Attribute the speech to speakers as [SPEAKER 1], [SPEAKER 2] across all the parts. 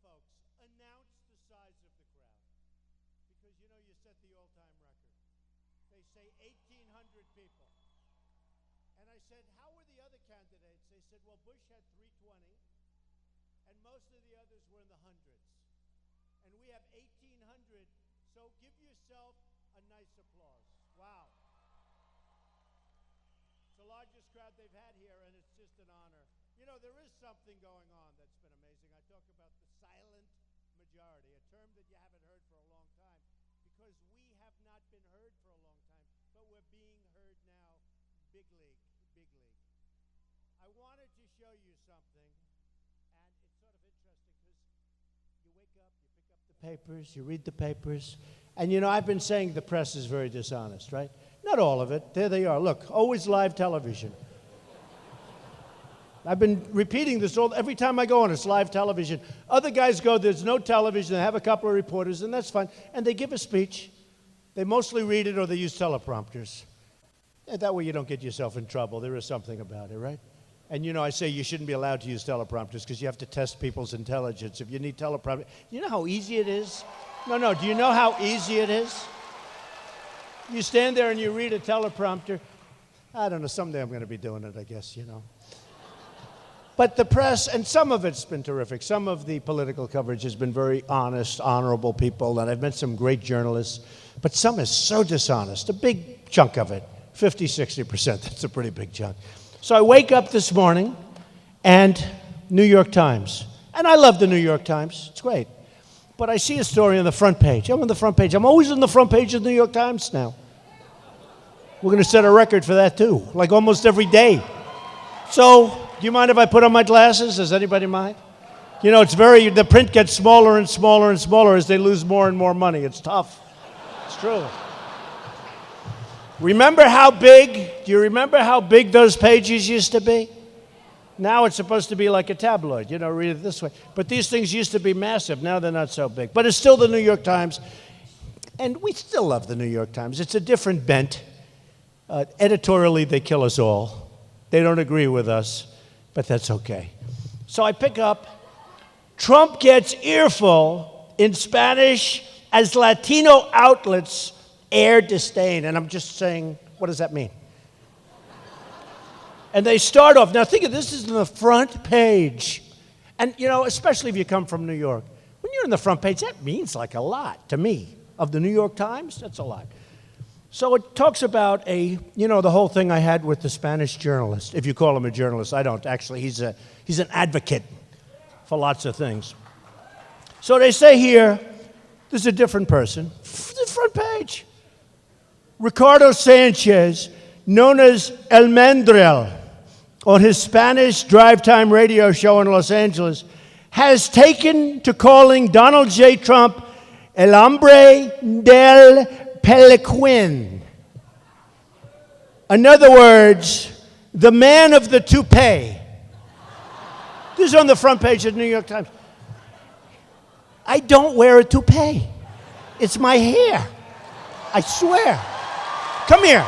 [SPEAKER 1] folks, announce the size of the crowd. Because, you know, you set the all-time record. They say 1,800 people. And I said, how were the other candidates? They said, well, Bush had 320, and most of the others were in the hundreds. And we have 1,800, so give yourself a nice applause. Wow. It's the largest crowd they've had here, and it's just an honor. You know, there is something going on that's been amazing. I talk about the silent majority, a term that you haven't heard for a long time, because we have not been heard for a long time, but we're being heard now, big league, big league. I wanted to show you something, and it's sort of interesting because you wake up, you pick up the papers, you read the papers, and you know, I've been saying the press is very dishonest, right? Not all of it. There they are. Look, always live television. I've been repeating this every time I go on. It's live television. Other guys go, there's no television. They have a couple of reporters, and that's fine. And they give a speech. They mostly read it or they use teleprompters. And that way you don't get yourself in trouble. There is something about it, right? And, you know, I say you shouldn't be allowed to use teleprompters because you have to test people's intelligence. If you need teleprompter, you know how easy it is? No, do you know how easy it is? You stand there and you read a teleprompter. I don't know, someday I'm going to be doing it, I guess, you know. But the press, and some of it's been terrific. Some of the political coverage has been very honest, honorable people, and I've met some great journalists. But some is so dishonest, a big chunk of it, 50, 60%. That's a pretty big chunk. So I wake up this morning, and New York Times. And I love the New York Times. It's great. But I see a story on the front page. I'm on the front page. I'm always on the front page of the New York Times now. We're going to set a record for that, too, like almost every day. So, do you mind if I put on my glasses? Does anybody mind? You know, the print gets smaller and smaller and smaller as they lose more and more money. It's tough. It's true. Do you remember how big those pages used to be? Now it's supposed to be like a tabloid, you know, read it this way. But these things used to be massive. Now they're not so big. But it's still the New York Times. And we still love the New York Times. It's a different bent. Editorially, they kill us all. They don't agree with us, but that's okay. So I pick up, Trump gets earful in Spanish as Latino outlets air disdain. And I'm just saying, what does that mean? And they start off, now think of this is on the front page. And, you know, especially if you come from New York. When you're on the front page, that means like a lot to me. Of the New York Times, that's a lot. So it talks about the whole thing I had with the Spanish journalist. If you call him a journalist, I don't. Actually, he's an advocate for lots of things. So they say here, there's a different person. The front page. Ricardo Sanchez, known as El Mandril, on his Spanish drive-time radio show in Los Angeles, has taken to calling Donald J. Trump El Hombre del Peliquin. In other words, the man of the toupee. This is on the front page of the New York Times. I don't wear a toupee. It's my hair. I swear. Come here.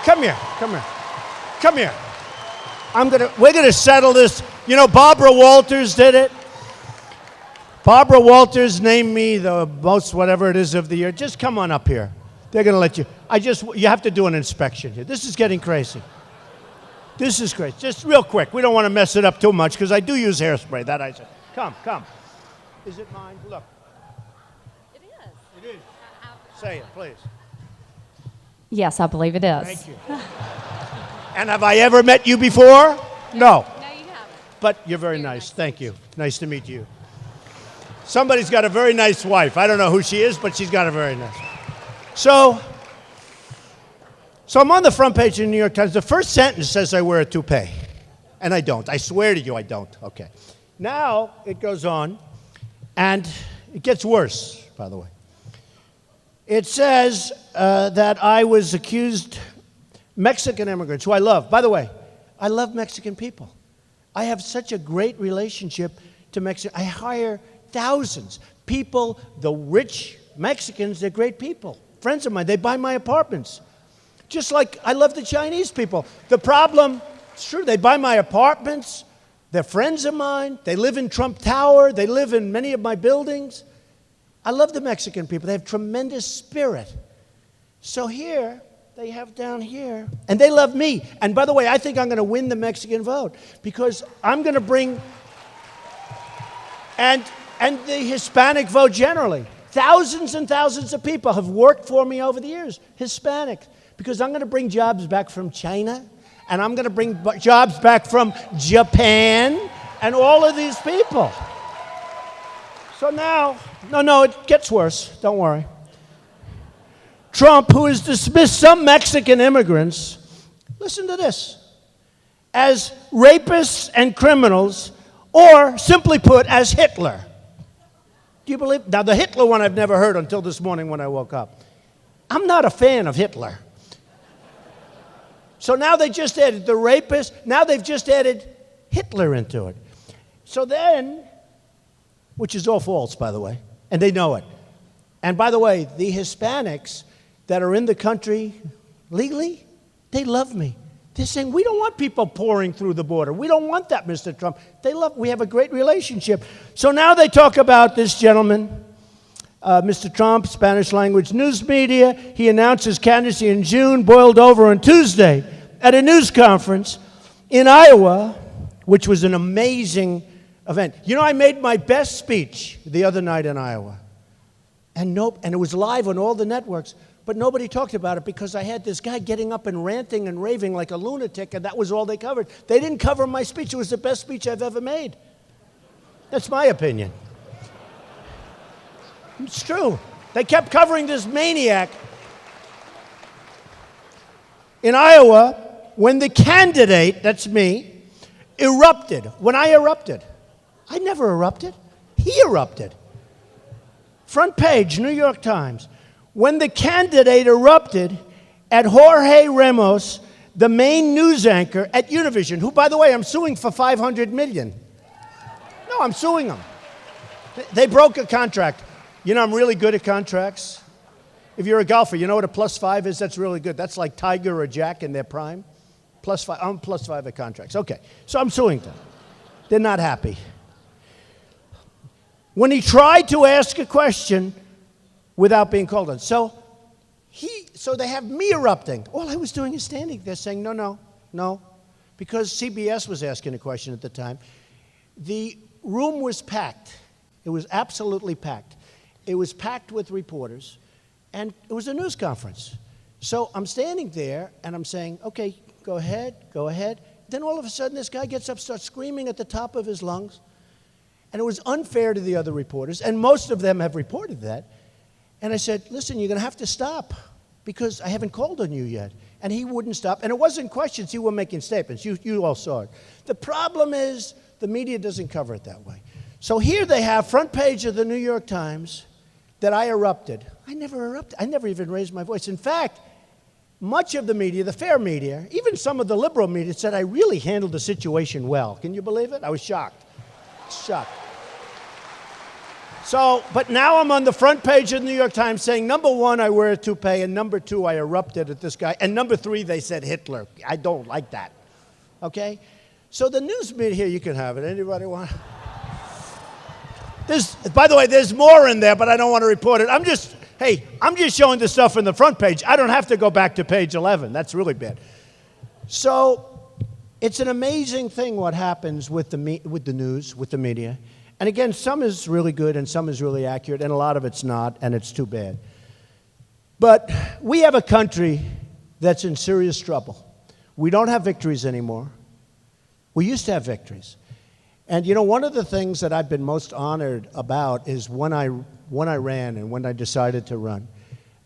[SPEAKER 1] Come here. Come here. Come here. We're gonna settle this. You know, Barbara Walters did it. Barbara Walters named me the most whatever it is of the year. Just come on up here. They're gonna let you. You have to do an inspection here. This is getting crazy. This is crazy. Just real quick. We don't want to mess it up too much because I do use hairspray. That I said. Come. Is it mine? Look.
[SPEAKER 2] It is.
[SPEAKER 1] It is. Say it, please.
[SPEAKER 2] Yes, I believe it is.
[SPEAKER 1] Thank you. And have I ever met you before? No.
[SPEAKER 2] No, you haven't.
[SPEAKER 1] But you're very nice. Thank you. Nice to meet you. Somebody's got a very nice wife. I don't know who she is, but she's got a very nice. So I'm on the front page of the New York Times. The first sentence says I wear a toupee. And I don't. I swear to you I don't. Okay. Now it goes on, and it gets worse, by the way. It says that I was accused, Mexican immigrants, who I love. By the way, I love Mexican people. I have such a great relationship to Mexico. I hire thousands. People, the rich Mexicans, they're great people. Friends of mine, they buy my apartments. Just like I love the Chinese people. The problem, it's true, they buy my apartments. They're friends of mine. They live in Trump Tower. They live in many of my buildings. I love the Mexican people. They have tremendous spirit. So here, they have down here, and they love me. And by the way, I think I'm going to win the Mexican vote because I'm going to bring, and the Hispanic vote generally. Thousands and thousands of people have worked for me over the years, Hispanics, because I'm going to bring jobs back from China, and I'm going to bring jobs back from Japan, and all of these people. So now, no, it gets worse. Don't worry. Trump, who has dismissed some Mexican immigrants, listen to this, as rapists and criminals, or simply put, as Hitler. Do you believe? Now, the Hitler one I've never heard until this morning when I woke up. I'm not a fan of Hitler. So now they just added the rapist. Now they've just added Hitler into it. So then, which is all false, by the way, and they know it. And by the way, the Hispanics that are in the country legally, they love me. They're saying, we don't want people pouring through the border. We don't want that, Mr. Trump. We have a great relationship. So now they talk about this gentleman, Mr. Trump, Spanish language news media. He announced his candidacy in June, boiled over on Tuesday at a news conference in Iowa, which was an amazing event. You know, I made my best speech the other night in Iowa. And it was live on all the networks. But nobody talked about it because I had this guy getting up and ranting and raving like a lunatic, and that was all they covered. They didn't cover my speech. It was the best speech I've ever made. That's my opinion. It's true. They kept covering this maniac. In Iowa, when the candidate, that's me, erupted, when I erupted, I never erupted. He erupted. Front page, New York Times. When the candidate erupted at Jorge Ramos, the main news anchor at Univision, who, by the way, I'm suing for $500 million. No, I'm suing them. They broke a contract. You know, I'm really good at contracts. If you're a golfer, you know what a +5 is? That's really good. That's like Tiger or Jack in their prime. +5. I'm +5 at contracts. Okay, so I'm suing them. They're not happy. When he tried to ask a question without being called on. So they have me erupting. All I was doing is standing there saying, no, because CBS was asking a question at the time. The room was packed. It was absolutely packed. It was packed with reporters, and it was a news conference. So I'm standing there, and I'm saying, okay, go ahead. Then all of a sudden, this guy gets up, starts screaming at the top of his lungs, and it was unfair to the other reporters, and most of them have reported that. And I said, listen, you're going to have to stop because I haven't called on you yet. And he wouldn't stop. And it wasn't questions. He was making statements. You all saw it. The problem is the media doesn't cover it that way. So here they have front page of the New York Times that I erupted. I never erupted. I never even raised my voice. In fact, much of the media, the fair media, even some of the liberal media said I really handled the situation well. Can you believe it? I was shocked. Shocked. So, but now I'm on the front page of the New York Times saying, number one, I wear a toupee, and number two, I erupted at this guy, and number three, they said Hitler. I don't like that. Okay? So the news media, here, you can have it. Anybody want? By the way, there's more in there, but I don't want to report it. I'm just showing the stuff in the front page. I don't have to go back to page 11. That's really bad. So it's an amazing thing what happens with the news, with the media. And again, some is really good and some is really accurate, and a lot of it's not, and it's too bad. But we have a country that's in serious trouble. We don't have victories anymore. We used to have victories. And you know, one of the things that I've been most honored about is when I ran and when I decided to run.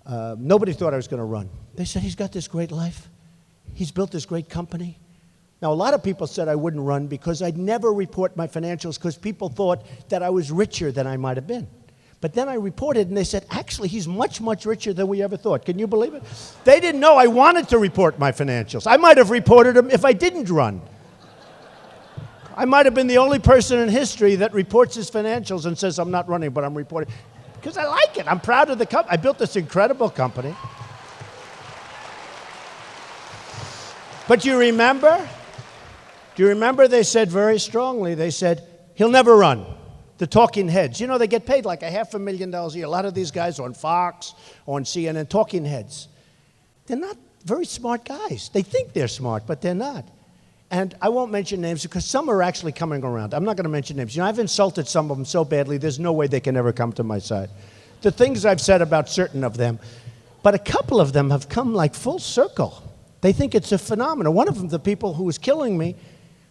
[SPEAKER 1] Nobody thought I was going to run. They said, he's got this great life. He's built this great company. Now, a lot of people said I wouldn't run because I'd never report my financials because people thought that I was richer than I might have been. But then I reported, and they said, actually, he's much, much richer than we ever thought. Can you believe it? They didn't know I wanted to report my financials. I might have reported them if I didn't run. I might have been the only person in history that reports his financials and says, I'm not running, but I'm reporting. Because I like it. I'm proud of the company. I built this incredible company. But you remember, Do you remember they said very strongly, they said, he'll never run. The talking heads. You know, they get paid like $500,000 a year. A lot of these guys on Fox, on CNN, talking heads. They're not very smart guys. They think they're smart, but they're not. And I won't mention names because some are actually coming around. I'm not going to mention names. You know, I've insulted some of them so badly, there's no way they can ever come to my side. The things I've said about certain of them, but a couple of them have come like full circle. They think it's a phenomenon. One of them, the people who was killing me,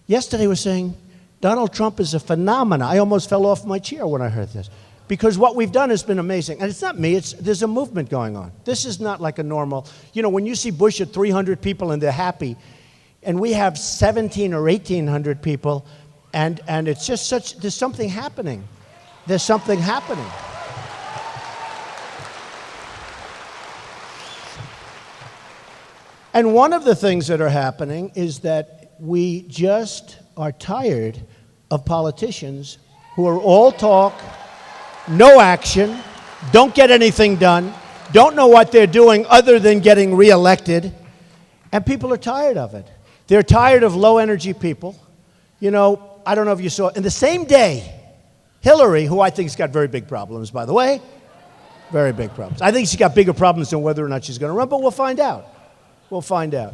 [SPEAKER 1] yesterday was saying, Donald Trump is a phenomenon. I almost fell off my chair when I heard this. Because what we've done has been amazing. And it's not me, there's a movement going on. This is not like a normal, you know, when you see Bush at 300 people and they're happy, and we have 17 or 1,800 people, and it's just such, there's something happening. There's something happening. And one of the things that are happening is that we just are tired of politicians who are all talk, no action, don't get anything done, don't know what they're doing other than getting reelected, and people are tired of it. They're tired of low-energy people. You know, I don't know if you saw, in the same day, Hillary, who I think has got very big problems, by the way, very big problems. I think she's got bigger problems than whether or not she's going to run, but we'll find out. We'll find out.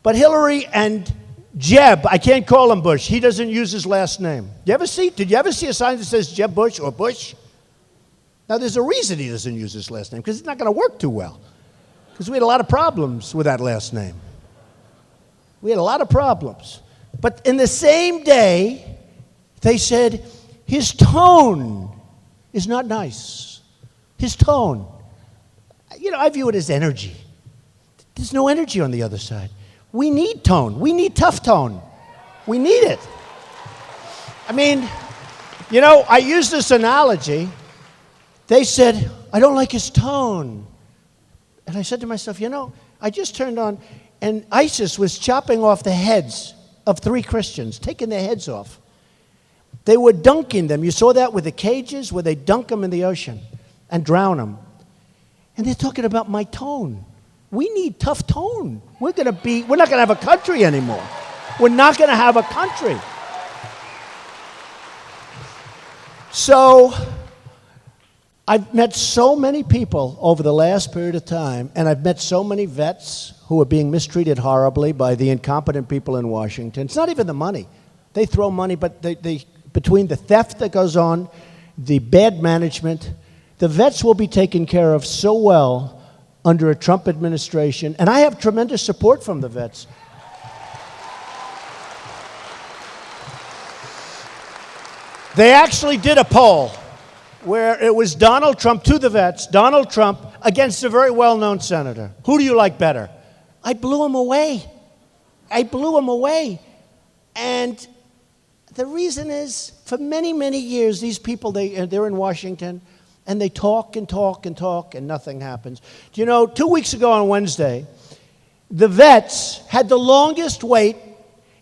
[SPEAKER 1] But Hillary and Jeb, I can't call him Bush. He doesn't use his last name. Did you ever see a sign that says Jeb Bush or Bush? Now, there's a reason he doesn't use his last name, because it's not going to work too well. Because we had a lot of problems with that last name. We had a lot of problems. But in the same day, they said, his tone is not nice. His tone. You know, I view it as energy. There's no energy on the other side. We need tone. We need tough tone. We need it. I mean, you know, I use this analogy. They said, I don't like his tone. And I said to myself, you know, I just turned on, and ISIS was chopping off the heads of 3 Christians, taking their heads off. They were dunking them. You saw that with the cages where they dunk them in the ocean and drown them. And they're talking about my tone. We need tough tone. We're not going to have a country anymore. We're not going to have a country. So I've met so many people over the last period of time, and I've met so many vets who are being mistreated horribly by the incompetent people in Washington. It's not even the money. They throw money, but between the theft that goes on, the bad management, the vets will be taken care of so well under a Trump administration, and I have tremendous support from the vets. They actually did a poll where it was Donald Trump to the vets, Donald Trump against a very well-known senator. Who do you like better? I blew him away. I blew him away. And the reason is, for many, many years, these people, they're in Washington, and they talk and talk and talk, and nothing happens. Do you know, 2 weeks ago on Wednesday, the vets had the longest wait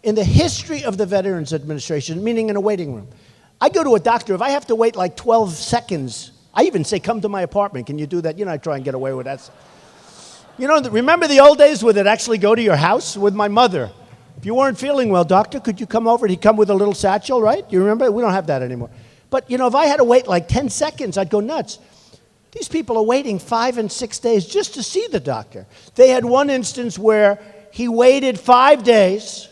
[SPEAKER 1] in the history of the Veterans Administration, meaning in a waiting room. I go to a doctor, if I have to wait like 12 seconds, I even say, come to my apartment. Can you do that? You know, I try and get away with that. You know, remember the old days where they'd actually go to your house? With my mother. If you weren't feeling well, doctor, could you come over? He'd come with a little satchel, right? You remember? We don't have that anymore. But, you know, if I had to wait like 10 seconds, I'd go nuts. These people are waiting 5 and 6 days just to see the doctor. They had one instance where he waited 5 days.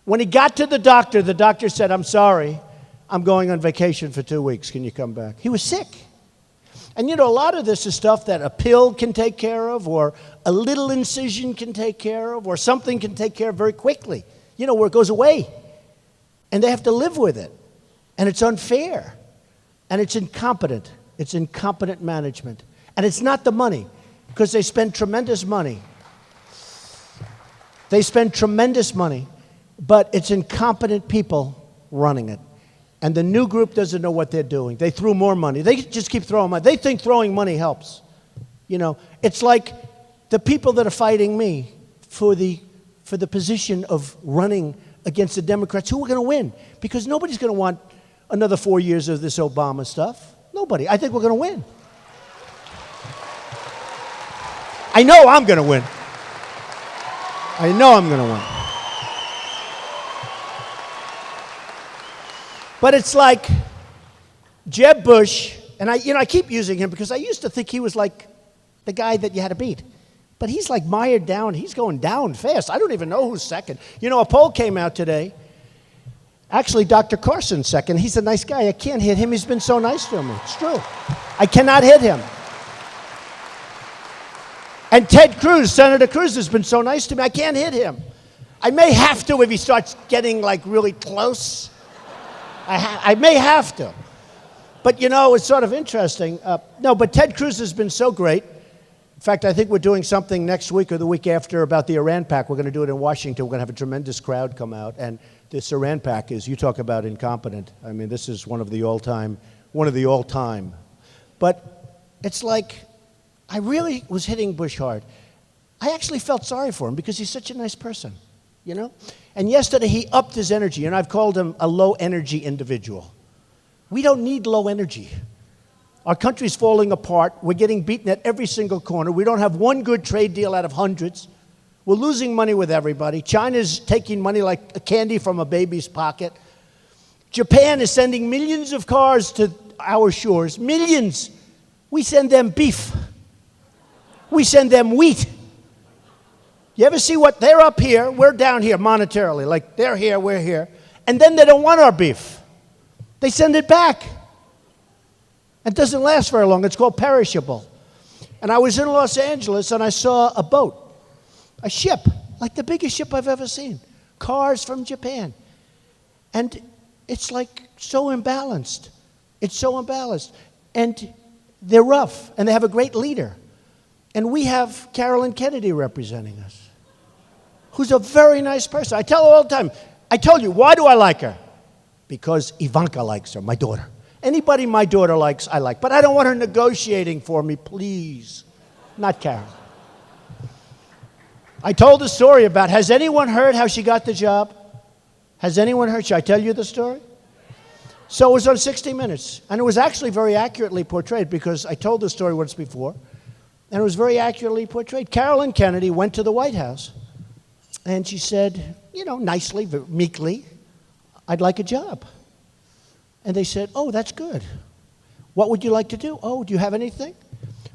[SPEAKER 1] When he got to the doctor said, I'm sorry, I'm going on vacation for 2 weeks. Can you come back? He was sick. And, you know, a lot of this is stuff that a pill can take care of, or a little incision can take care of, or something can take care of very quickly, you know, where it goes away. And they have to live with it. And it's unfair. And it's incompetent. It's incompetent management. And it's not the money, because they spend tremendous money. They spend tremendous money, but it's incompetent people running it. And the new group doesn't know what they're doing. They threw more money. They just keep throwing money. They think throwing money helps. You know, it's like the people that are fighting me for the position of running against the Democrats, who are going to win? Because nobody's going to want another 4 years of this Obama stuff. Nobody. I think we're going to win. I know I'm going to win. I know I'm going to win. But it's like Jeb Bush, and I keep using him because I used to think he was like the guy that you had to beat. But he's like mired down. He's going down fast. I don't even know who's second. You know, a poll came out today. Actually, Dr. Carson's second. He's a nice guy. I can't hit him. He's been so nice to me. It's true. I cannot hit him. And Ted Cruz, Senator Cruz, has been so nice to me. I can't hit him. I may have to if he starts getting like really close. I may have to. But you know, it's sort of interesting. No, but Ted Cruz has been so great. In fact, I think we're doing something next week or the week after about the Iran Pact. We're going to do it in Washington. We're going to have a tremendous crowd come out. And this Iran Pact is, you talk about incompetent. I mean, this is one of the all-time. But it's like, I really was hitting Bush hard. I actually felt sorry for him because he's such a nice person, you know? And yesterday he upped his energy, and I've called him a low-energy individual. We don't need low energy. Our country's falling apart. We're getting beaten at every single corner. We don't have one good trade deal out of hundreds. We're losing money with everybody. China's taking money like candy from a baby's pocket. Japan is sending millions of cars to our shores. Millions. We send them beef. We send them wheat. You ever see what? They're up here, we're down here monetarily. Like they're here, we're here. And then they don't want our beef. They send it back. It doesn't last very long. It's called perishable. And I was in Los Angeles and I saw a boat, a ship, like the biggest ship I've ever seen. Cars from Japan. And it's like so imbalanced. It's so imbalanced. And they're rough and they have a great leader. And we have Carolyn Kennedy representing us, who's a very nice person. I tell her all the time, I told you, why do I like her? Because Ivanka likes her, my daughter. Anybody my daughter likes, I like. But I don't want her negotiating for me, please. Not Carol. I told the story about, has anyone heard how she got the job? Has anyone heard? Should I tell you the story? So it was on 60 Minutes. And it was actually very accurately portrayed because I told the story once before. And it was very accurately portrayed. Carolyn Kennedy went to the White House. And she said, you know, nicely, meekly, I'd like a job. And they said, oh, that's good. What would you like to do? Oh, do you have anything?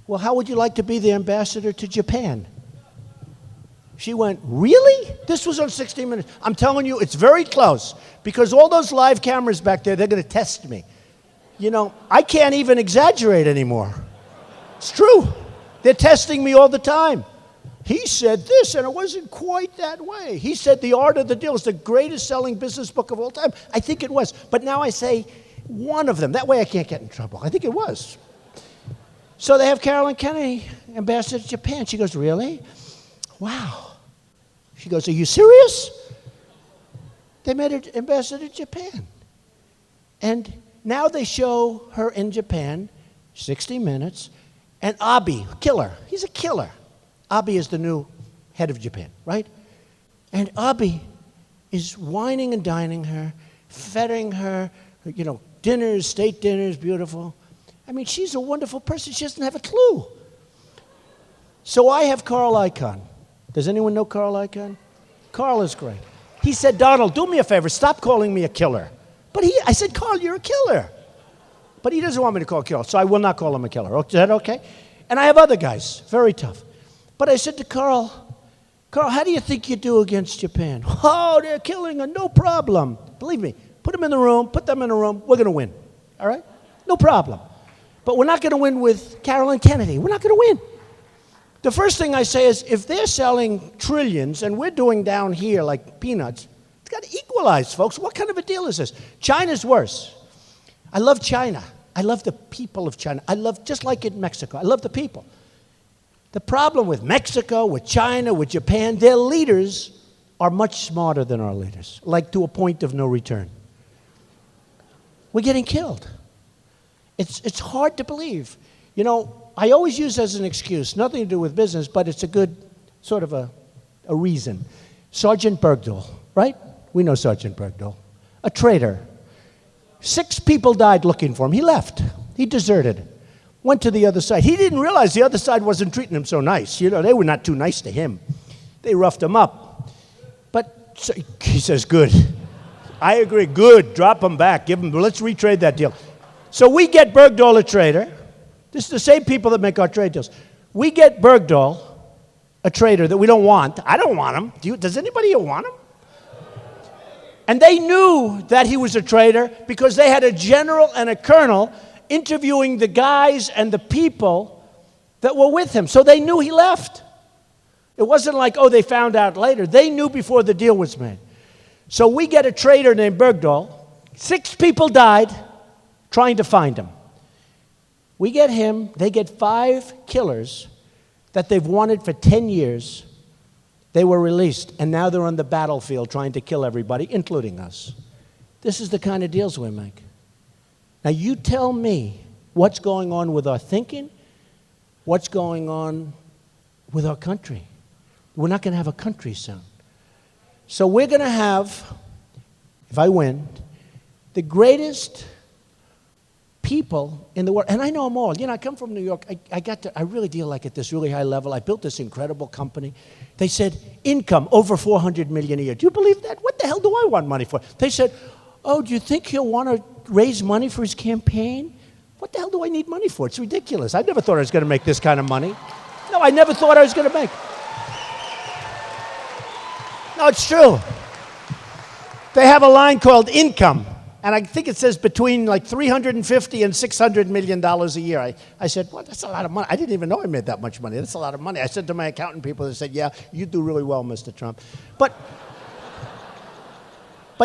[SPEAKER 1] Well, how would you like to be the ambassador to Japan? She went, really? This was on 60 Minutes. I'm telling you, it's very close. Because all those live cameras back there, they're going to test me. You know, I can't even exaggerate anymore. It's true. They're testing me all the time. He said this, and it wasn't quite that way. He said The Art of the Deal is the greatest selling business book of all time. I think it was. But now I say one of them. That way I can't get in trouble. I think it was. So they have Carolyn Kennedy, ambassador to Japan. She goes, really? Wow. She goes, are you serious? They made her ambassador to Japan. And now they show her in Japan, 60 Minutes, and Abe, killer. He's a killer. Abe is the new head of Japan, right? And Abe is wining and dining her, feting her, you know, dinners, state dinners, beautiful. I mean, she's a wonderful person. She doesn't have a clue. So I have Carl Icahn. Does anyone know Carl Icahn? Carl is great. He said, Donald, do me a favor. Stop calling me a killer. But I said, Carl, you're a killer. But he doesn't want me to call a killer, so I will not call him a killer. Is that okay? And I have other guys, very tough. But I said to Carl, how do you think you do against Japan? Oh, they're killing her, no problem. Believe me, put them in the room, we're going to win, all right? No problem. But we're not going to win with Carolyn Kennedy. We're not going to win. The first thing I say is, if they're selling trillions and we're doing down here like peanuts, it's got to equalize, folks. What kind of a deal is this? China's worse. I love China. I love the people of China. Just like in Mexico, I love the people. The problem with Mexico, with China, with Japan, their leaders are much smarter than our leaders, like to a point of no return. We're getting killed. It's hard to believe. You know, I always use as an excuse, nothing to do with business, but it's a good sort of a reason. Sergeant Bergdahl, right? We know Sergeant Bergdahl. A traitor. 6 people died looking for him. He left. He deserted. Went to the other side. He didn't realize the other side wasn't treating him so nice. You know, they were not too nice to him. They roughed him up. But so, he says, good. I agree. Good. Drop them back. Give them. Let's retrade that deal. So we get Bergdahl a trader. This is the same people that make our trade deals. We get Bergdahl, a trader that we don't want. I don't want him. Does anybody here want him? And they knew that he was a traitor because they had a general and a colonel interviewing the guys and the people that were with him. So they knew he left. It wasn't like, oh, they found out later. They knew before the deal was made. So we get a trader named Bergdahl. 6 people died trying to find him. We get him. They get 5 killers that they've wanted for 10 years. They were released, and now they're on the battlefield trying to kill everybody, including us. This is the kind of deals we make. Now, you tell me what's going on with our thinking, what's going on with our country. We're not going to have a country soon. So we're going to have, if I win, the greatest people in the world. And I know them all. You know, I come from New York. I really deal like at this really high level. I built this incredible company. They said, income over $400 million a year. Do you believe that? What the hell do I want money for? They said, oh, do you think he'll want to raise money for his campaign? What the hell do I need money for? It's ridiculous. I never thought I was going to make this kind of money. No, I never thought I was going to make. No, it's true. They have a line called income, and I think it says between like $350 and $600 million a year. I said, well, that's a lot of money. I didn't even know I made that much money. That's a lot of money. I said to my accountant people, they said, yeah, you do really well, Mr. Trump. But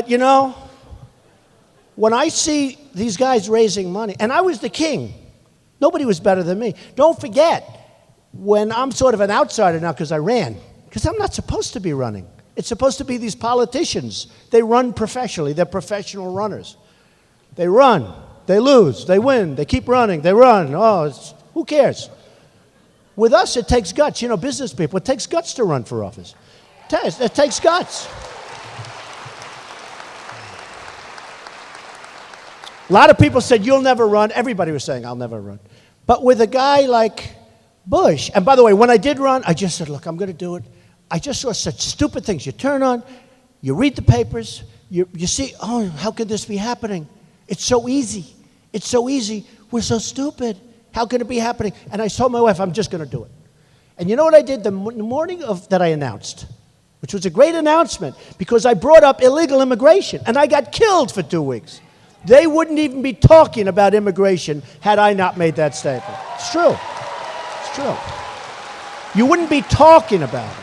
[SPEAKER 1] you know, when I see these guys raising money, and I was the king. Nobody was better than me. Don't forget, when I'm sort of an outsider now because I ran, because I'm not supposed to be running. It's supposed to be these politicians. They run professionally. They're professional runners. They run. They lose. They win. They keep running. They run. Oh, who cares? With us, it takes guts. You know, business people, it takes guts to run for office. It takes guts. A lot of people said, you'll never run. Everybody was saying, I'll never run. But with a guy like Bush, and by the way, when I did run, I just said, look, I'm going to do it. I just saw such stupid things. You turn on, you read the papers, you see, oh, how could this be happening? It's so easy. It's so easy. We're so stupid. How can it be happening? And I told my wife, I'm just going to do it. And you know what I did the morning that I announced, which was a great announcement, because I brought up illegal immigration, and I got killed for 2 weeks. They wouldn't even be talking about immigration had I not made that statement. It's true. It's true. You wouldn't be talking about it.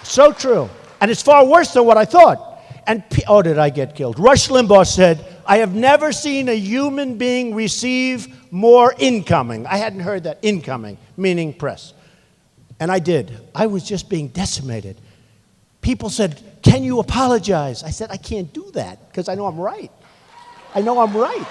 [SPEAKER 1] So true. And it's far worse than what I thought. And, oh, did I get killed? Rush Limbaugh said, I have never seen a human being receive more incoming. I hadn't heard that. Incoming, meaning press. And I did. I was just being decimated. People said, can you apologize? I said, I can't do that because I know I'm right. I know I'm right.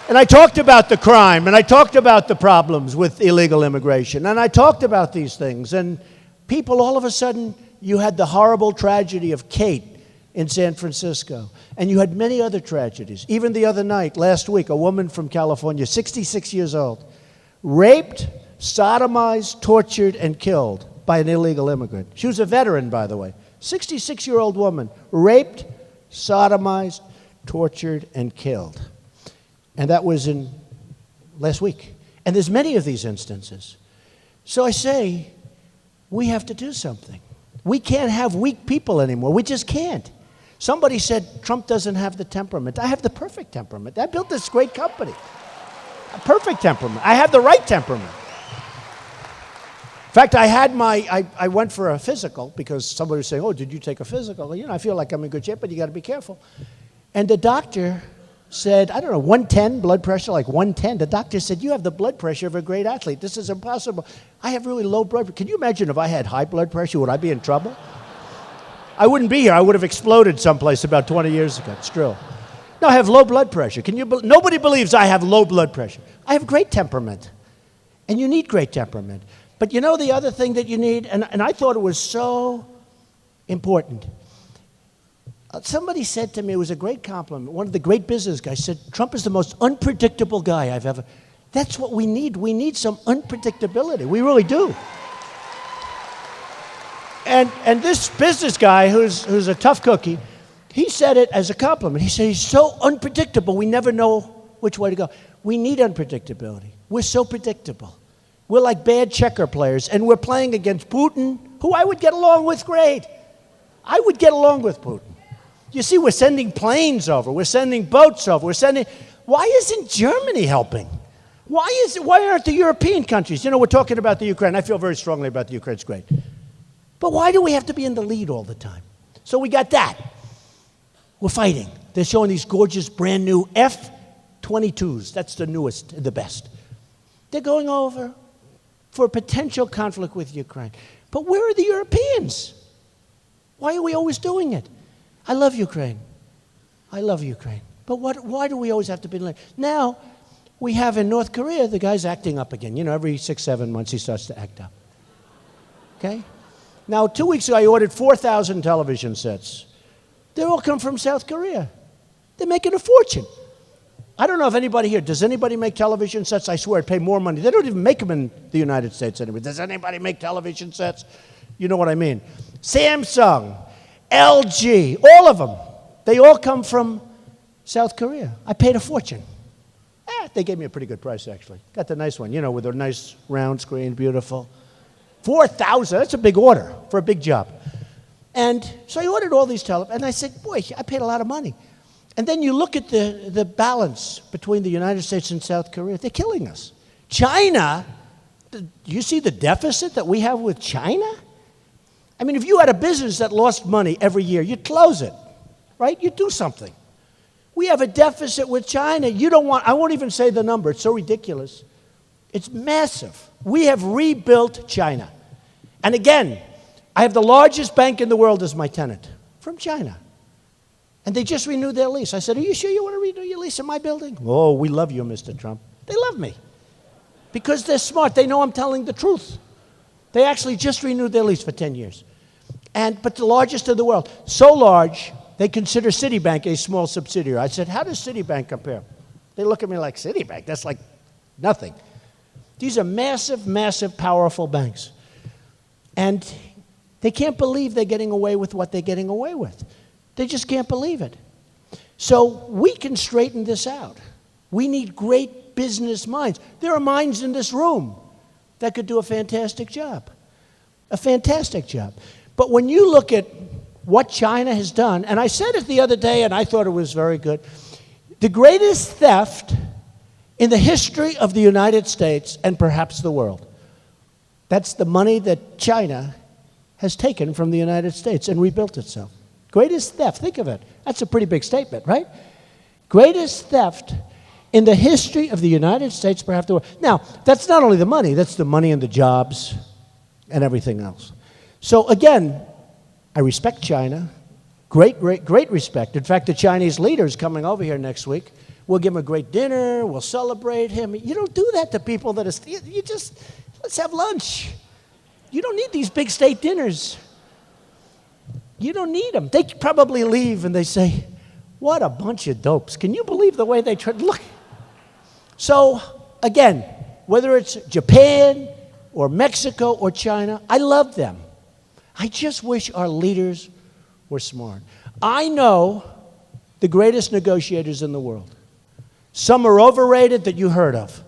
[SPEAKER 1] And I talked about the crime, and I talked about the problems with illegal immigration, and I talked about these things. And people, all of a sudden, you had the horrible tragedy of Kate in San Francisco, and you had many other tragedies. Even the other night, last week, a woman from California, 66 years old, raped, sodomized, tortured, and killed by an illegal immigrant. She was a veteran, by the way. 66-year-old woman, raped, sodomized, tortured, and killed. And that was in last week. And there's many of these instances. So I say, we have to do something. We can't have weak people anymore. We just can't. Somebody said Trump doesn't have the temperament. I have the perfect temperament. I built this great company. A perfect temperament. I have the right temperament. In fact, I went for a physical because somebody was saying, oh, did you take a physical? Well, you know, I feel like I'm in good shape, but you got to be careful. And the doctor said, I don't know, 110 blood pressure, like 110. The doctor said, you have the blood pressure of a great athlete. This is impossible. I have really low blood pressure. Can you imagine if I had high blood pressure? Would I be in trouble? I wouldn't be here. I would have exploded someplace about 20 years ago. It's true. No, I have low blood pressure. Nobody believes I have low blood pressure. I have great temperament. And you need great temperament. But you know the other thing that you need, and I thought it was so important. Somebody said to me, it was a great compliment, one of the great business guys said, Trump is the most unpredictable guy I've ever. That's what we need. We need some unpredictability. We really do. And this business guy, who's a tough cookie, he said it as a compliment. He said, he's so unpredictable, we never know which way to go. We need unpredictability. We're so predictable. We're like bad checker players, and we're playing against Putin, who I would get along with great. I would get along with Putin. You see, we're sending planes over. We're sending boats over. Why isn't Germany helping? Why aren't the European countries? You know, we're talking about the Ukraine. I feel very strongly about the Ukraine. It's great. But why do we have to be in the lead all the time? So we got that. We're fighting. They're showing these gorgeous brand new F-22s. That's the newest, the best. They're going over for a potential conflict with Ukraine. But where are the Europeans? Why are we always doing it? I love Ukraine. I love Ukraine. But why do we always have to be late? Now, we have in North Korea, the guy's acting up again. You know, every 6-7 months he starts to act up. Okay? Now, 2 weeks ago, I ordered 4,000 television sets. They all come from South Korea. They're making a fortune. I don't know if anybody here, does anybody make television sets? I swear, I'd pay more money. They don't even make them in the United States anymore. Does anybody make television sets? You know what I mean. Samsung, LG, all of them. They all come from South Korea. I paid a fortune. They gave me a pretty good price, actually. Got the nice one, you know, with a nice round screen, beautiful. 4,000, that's a big order for a big job. And so I ordered all these televisions, and I said, boy, I paid a lot of money. And then you look at the balance between the United States and South Korea. They're killing us. China, you see the deficit that we have with China? I mean, if you had a business that lost money every year, you'd close it, right? You'd do something. We have a deficit with China. I won't even say the number. It's so ridiculous. It's massive. We have rebuilt China. And again, I have the largest bank in the world as my tenant from China. And they just renewed their lease. I said, are you sure you want to renew your lease in my building? Oh, we love you, Mr. Trump. They love me because they're smart. They know I'm telling the truth. They actually just renewed their lease for 10 years. But the largest in the world. So large, they consider Citibank a small subsidiary. I said, how does Citibank compare? They look at me like, Citibank? That's like nothing. These are massive, massive, powerful banks. And they can't believe they're getting away with what they're getting away with. They just can't believe it. So we can straighten this out. We need great business minds. There are minds in this room that could do a fantastic job. A fantastic job. But when you look at what China has done, and I said it the other day and I thought it was very good, the greatest theft in the history of the United States and perhaps the world, that's the money that China has taken from the United States and rebuilt itself. Greatest theft, think of it. That's a pretty big statement, right? Greatest theft in the history of the United States, perhaps the world. Now, that's not only the money, that's the money and the jobs and everything else. So again, I respect China. Great respect. In fact, the Chinese leader is coming over here next week. We'll give him a great dinner. We'll celebrate him. You don't do that to people that are, you just, let's have lunch. You don't need these big state dinners. You don't need them. They probably leave and they say, what a bunch of dopes. Can you believe the way they look? So, again, whether it's Japan or Mexico or China, I love them. I just wish our leaders were smart. I know the greatest negotiators in the world. Some are overrated that you heard of.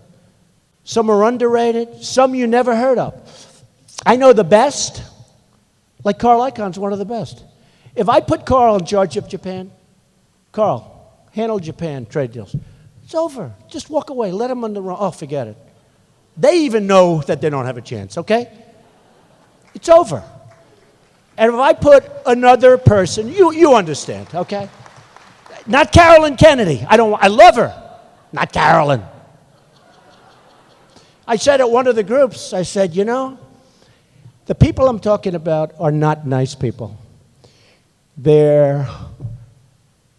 [SPEAKER 1] Some are underrated. Some you never heard of. I know the best. Like Carl Icahn's one of the best. If I put Carl in charge of Japan, Carl, handle Japan trade deals. It's over. Just walk away. Let them on the run. Oh, forget it. They even know that they don't have a chance, okay? It's over. And if I put another person, you understand, okay? Not Carolyn Kennedy. I love her. Not Carolyn. I said at one of the groups, I said, you know, the people I'm talking about are not nice people. They're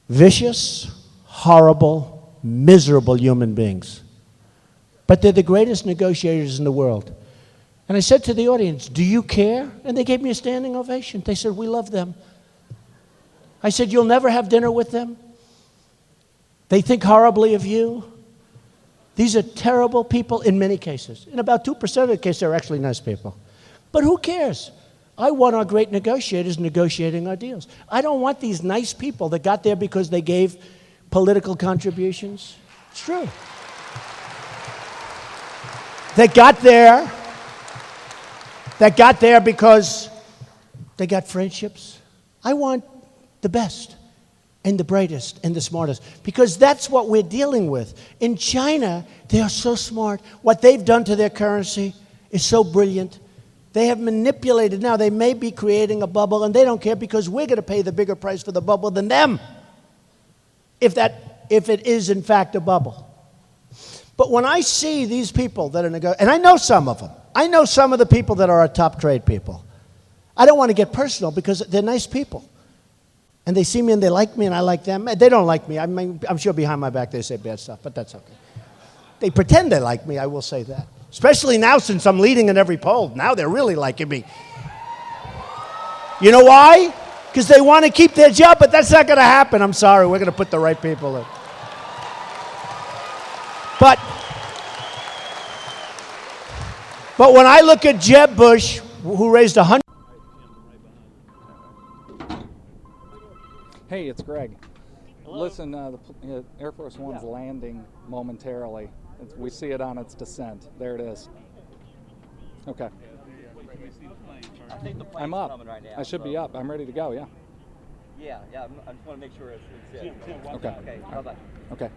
[SPEAKER 1] vicious, horrible, miserable human beings. But they're the greatest negotiators in the world. And I said to the audience, do you care? And they gave me a standing ovation. They said, we love them. I said, you'll never have dinner with them? They think horribly of you? These are terrible people in many cases. In about 2% of the cases, they're actually nice people. But who cares? I want our great negotiators negotiating our deals. I don't want these nice people that got there because they gave political contributions. It's true. They got there because they got friendships. I want the best and the brightest and the smartest, because that's what we're dealing with. In China, they are so smart. What they've done to their currency is so brilliant. They have manipulated. Now, they may be creating a bubble, and they don't care because we're going to pay the bigger price for the bubble than them, if it is, in fact, a bubble. But when I see these people that are negotiating, and I know some of them. I know some of the people that are our top trade people. I don't want to get personal because they're nice people. And they see me and they like me and I like them. They don't like me. I mean, I'm sure behind my back they say bad stuff, but that's okay. They pretend they like me, I will say that. Especially now since I'm leading in every poll. Now they're really liking me. You know why? Because they want to keep their job, but that's not going to happen. I'm sorry. We're going to put the right people in. But when I look at Jeb Bush, who raised 100...
[SPEAKER 3] Hey, it's Greg. Hello. Listen, the Air Force One's landing momentarily. We see it on its descent. There it is. Okay.
[SPEAKER 4] I think the plane's
[SPEAKER 3] I'm up.
[SPEAKER 4] coming right now.
[SPEAKER 3] I should be up. I'm ready to go, yeah.
[SPEAKER 4] Yeah. I just want to make sure it's it.
[SPEAKER 3] Okay.
[SPEAKER 4] Okay, bye-bye.
[SPEAKER 3] Okay.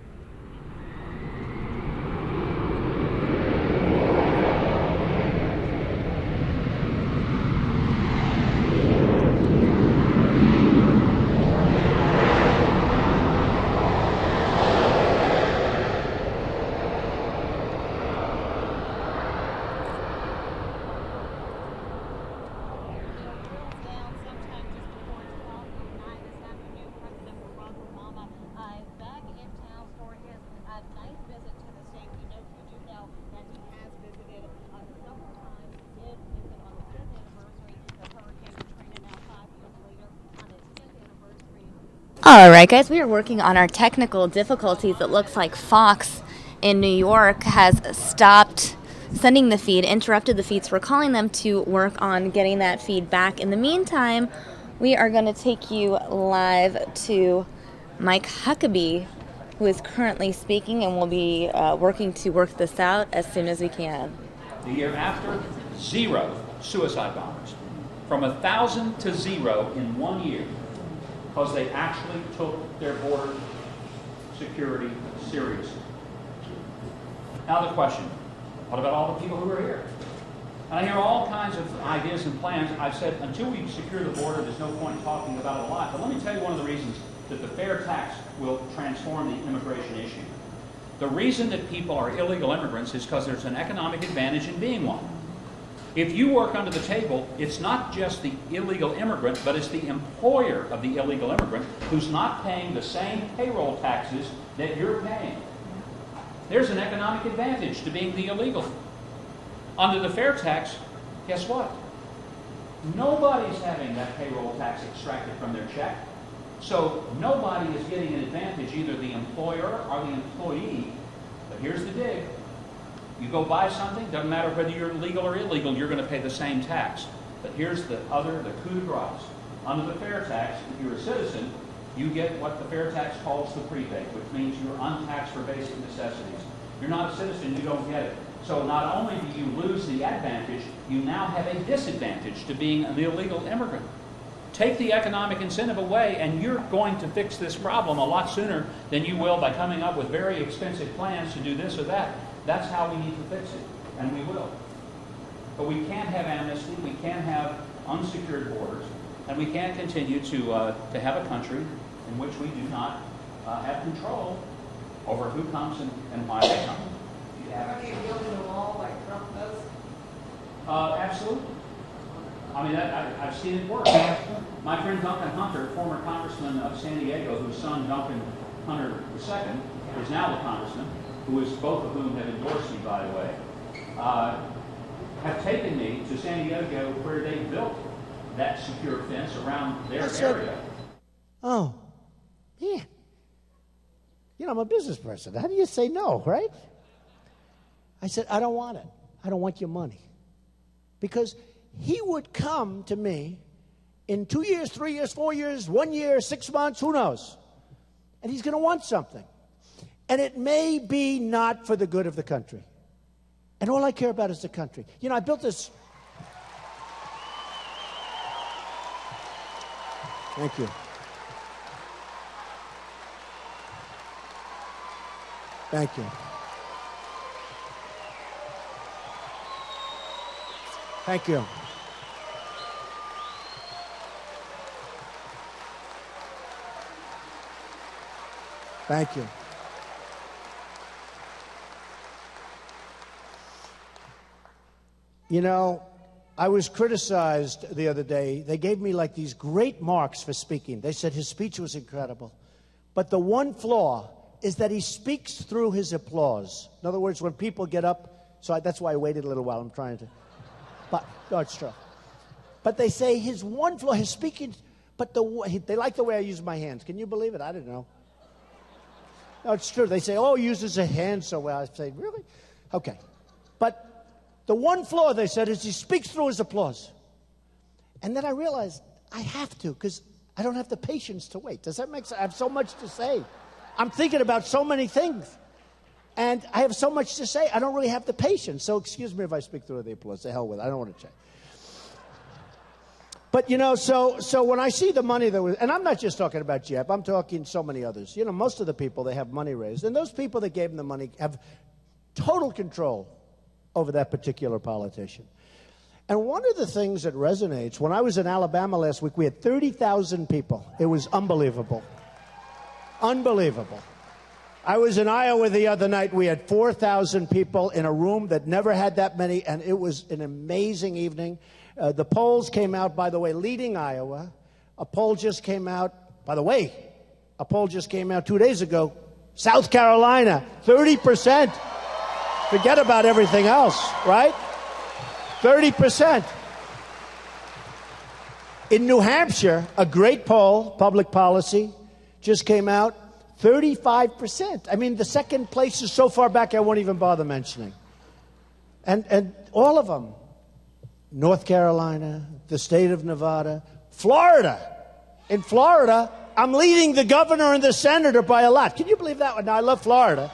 [SPEAKER 5] All right, guys, we are working on our technical difficulties. It looks like Fox in New York has stopped sending the feed, interrupted the feed, so we're calling them to work on getting that feed back. In the meantime, we are going to take you live to Mike Huckabee, who is currently speaking, and we'll be working to work this out as soon as we can.
[SPEAKER 6] The year after, 0 suicide bombers. From 1,000 to 0 in 1 year, because they actually took their border security seriously. Now the question, what about all the people who are here? And I hear all kinds of ideas and plans. I've said, until we secure the border, there's no point talking about it a lot. But let me tell you one of the reasons that the fair tax will transform the immigration issue. The reason that people are illegal immigrants is because there's an economic advantage in being one. If you work under the table, it's not just the illegal immigrant, but it's the employer of the illegal immigrant who's not paying the same payroll taxes that you're paying. There's an economic advantage to being the illegal. Under the fair tax, guess what? Nobody's having that payroll tax extracted from their check. So nobody is getting an advantage, either the employer or the employee. But here's the dig. You go buy something, doesn't matter whether you're legal or illegal, you're going to pay the same tax. But here's the coup de grace. Under the fair tax, if you're a citizen, you get what the fair tax calls the prepaid, which means you're untaxed for basic necessities. You're not a citizen, you don't get it. So not only do you lose the advantage, you now have a disadvantage to being an illegal immigrant. Take the economic incentive away, and you're going to fix this problem a lot sooner than you will by coming up with very expensive plans to do this or that. That's how we need to fix it, and we will. But we can't have amnesty, we can't have unsecured borders, and we can't continue to have a country in which we do not have control over who comes and why they come.
[SPEAKER 7] Do you ever keep building a wall like Trump does?
[SPEAKER 6] Absolutely. I mean, I've seen it work. My friend Duncan Hunter, former congressman of San Diego, whose son Duncan Hunter II is now the congressman, both of whom have endorsed me, by the way, have taken me to San Diego where they built that secure fence around their area.
[SPEAKER 1] Oh, yeah. You know, I'm a business person. How do you say no, right? I said, I don't want it. I don't want your money. Because he would come to me in 2 years, 3 years, 4 years, 1 year, 6 months, who knows? And he's going to want something. And it may be not for the good of the country. And all I care about is the country. You know, I built this. Thank you. Thank you. Thank you. Thank you. You know, I was criticized the other day. They gave me like these great marks for speaking. They said his speech was incredible. But the one flaw is that he speaks through his applause. In other words, when people get up, that's why I waited a little while. I'm trying to. But, no, it's true. But they say his one flaw, his speaking, but they like the way I use my hands. Can you believe it? I don't know. No, it's true. They say, oh, he uses his hands so well. I say, really? Okay. But the one flaw, they said, is he speaks through his applause. And then I realized I have to, because I don't have the patience to wait. Does that make sense? I have so much to say. I'm thinking about so many things. And I have so much to say, I don't really have the patience. So excuse me if I speak through the applause. The hell with it. I don't want to change. But, you know, so when I see the money that was, and I'm not just talking about Jeb, I'm talking so many others. You know, most of the people, they have money raised. And those people that gave them the money have total control over that particular politician. And one of the things that resonates, when I was in Alabama last week, we had 30,000 people. It was unbelievable. Unbelievable. I was in Iowa the other night. We had 4,000 people in a room that never had that many, and it was an amazing evening. The polls came out, by the way, leading Iowa. A poll just came out, by the way, a poll just came out 2 days ago. South Carolina, 30%. Forget about everything else, right? 30%. In New Hampshire, a great poll, public policy, just came out, 35%. I mean, the second place is so far back I won't even bother mentioning. And all of them, North Carolina, the state of Nevada, Florida. In Florida, I'm leading the governor and the senator by a lot. Can you believe that one? Now, I love Florida.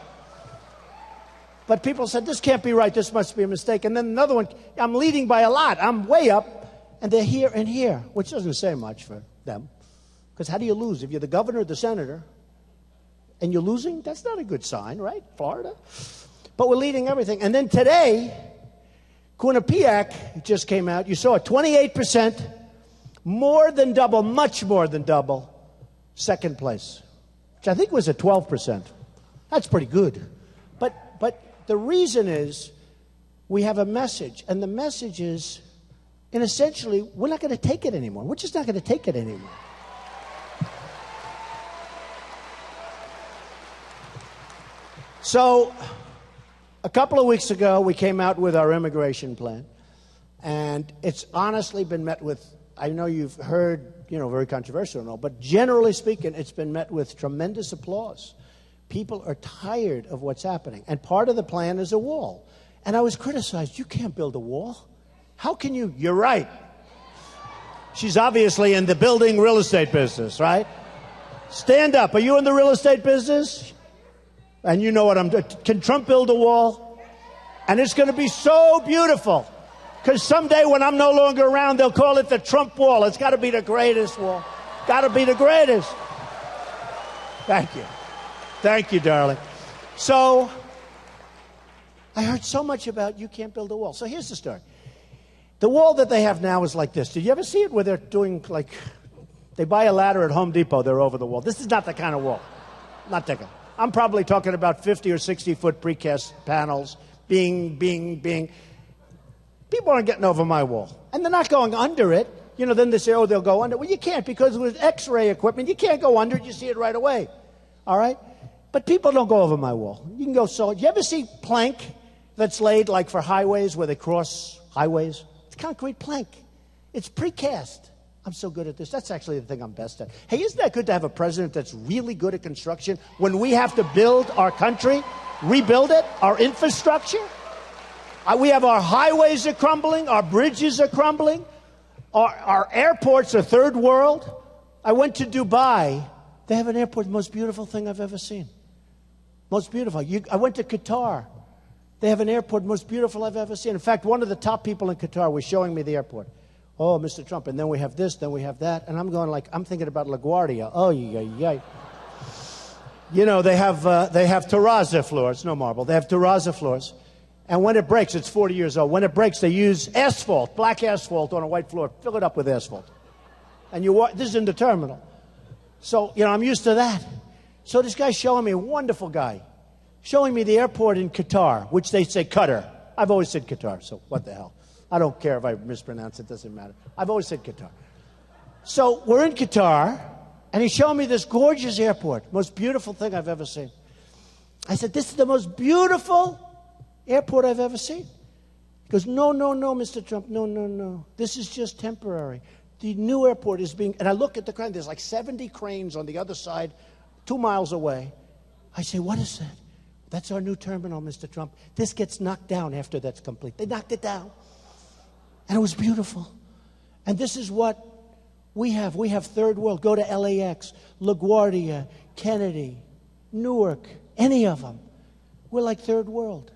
[SPEAKER 1] But people said, this can't be right. This must be a mistake. And then another one, I'm leading by a lot. I'm way up, and they're here and here, which doesn't say much for them. Because how do you lose? If you're the governor or the senator, and you're losing, that's not a good sign, right? Florida. But we're leading everything. And then today, Quinnipiac just came out. You saw it, 28%, more than double, much more than double, second place, which I think was at 12%. That's pretty good. But the reason is we have a message, and the message is, and essentially, we're not going to take it anymore. We're just not going to take it anymore. So, a couple of weeks ago, we came out with our immigration plan, and it's honestly been met with, I know you've heard, very controversial and all, but generally speaking, it's been met with tremendous applause. People are tired of what's happening, and part of the plan is a wall. And I was criticized, you can't build a wall. How can you? You're right. She's obviously in the building real estate business, right? Stand up. Are you in the real estate business? And you know what I'm doing. Can Trump build a wall? And it's going to be so beautiful. Because someday when I'm no longer around, they'll call it the Trump wall. It's got to be the greatest wall. Got to be the greatest. Thank you. Thank you, darling. So, I heard so much about you can't build a wall. So here's the story. The wall that they have now is like this. Did you ever see it where they're doing they buy a ladder at Home Depot, they're over the wall. This is not the kind of wall. Not that kind. I'm probably talking about 50 or 60-foot precast panels. Bing, bing, bing. People aren't getting over my wall. And they're not going under it. Then they say, oh, they'll go under. Well, you can't, because with X-ray equipment, you can't go under it. You see it right away. All right? But people don't go over my wall. You can go solid. You ever see plank that's laid like for highways where they cross highways? It's concrete plank. It's precast. I'm so good at this. That's actually the thing I'm best at. Hey, isn't that good to have a president that's really good at construction when we have to build our country, rebuild it, our infrastructure? We have our highways are crumbling, our bridges are crumbling, our airports are third world. I went to Dubai. They have an airport, the most beautiful thing I've ever seen. Most beautiful. I went to Qatar. They have an airport, most beautiful I've ever seen. In fact, one of the top people in Qatar was showing me the airport. Oh, Mr. Trump, and then we have this, then we have that. And I'm going like, I'm thinking about LaGuardia. Oh, yeah. You know, they have terrazzo floors, no marble. They have terrazzo floors. And when it breaks, it's 40 years old. When it breaks, they use asphalt, black asphalt on a white floor. Fill it up with asphalt. And this is in the terminal. So, you know, I'm used to that. So this guy's showing me, a wonderful guy, showing me the airport in Qatar, which they say Qatar. I've always said Qatar, so what the hell. I don't care if I mispronounce it, doesn't matter. I've always said Qatar. So we're in Qatar, and he's showing me this gorgeous airport, most beautiful thing I've ever seen. I said, this is the most beautiful airport I've ever seen. He goes, no, Mr. Trump, no. This is just temporary. The new airport is being, and I look at the crane, there's like 70 cranes on the other side, 2 miles away. I say, what is that? That's our new terminal, Mr. Trump. This gets knocked down after that's complete. They knocked it down. And it was beautiful. And this is what we have. We have third world. Go to LAX, LaGuardia, Kennedy, Newark, any of them. We're like third world.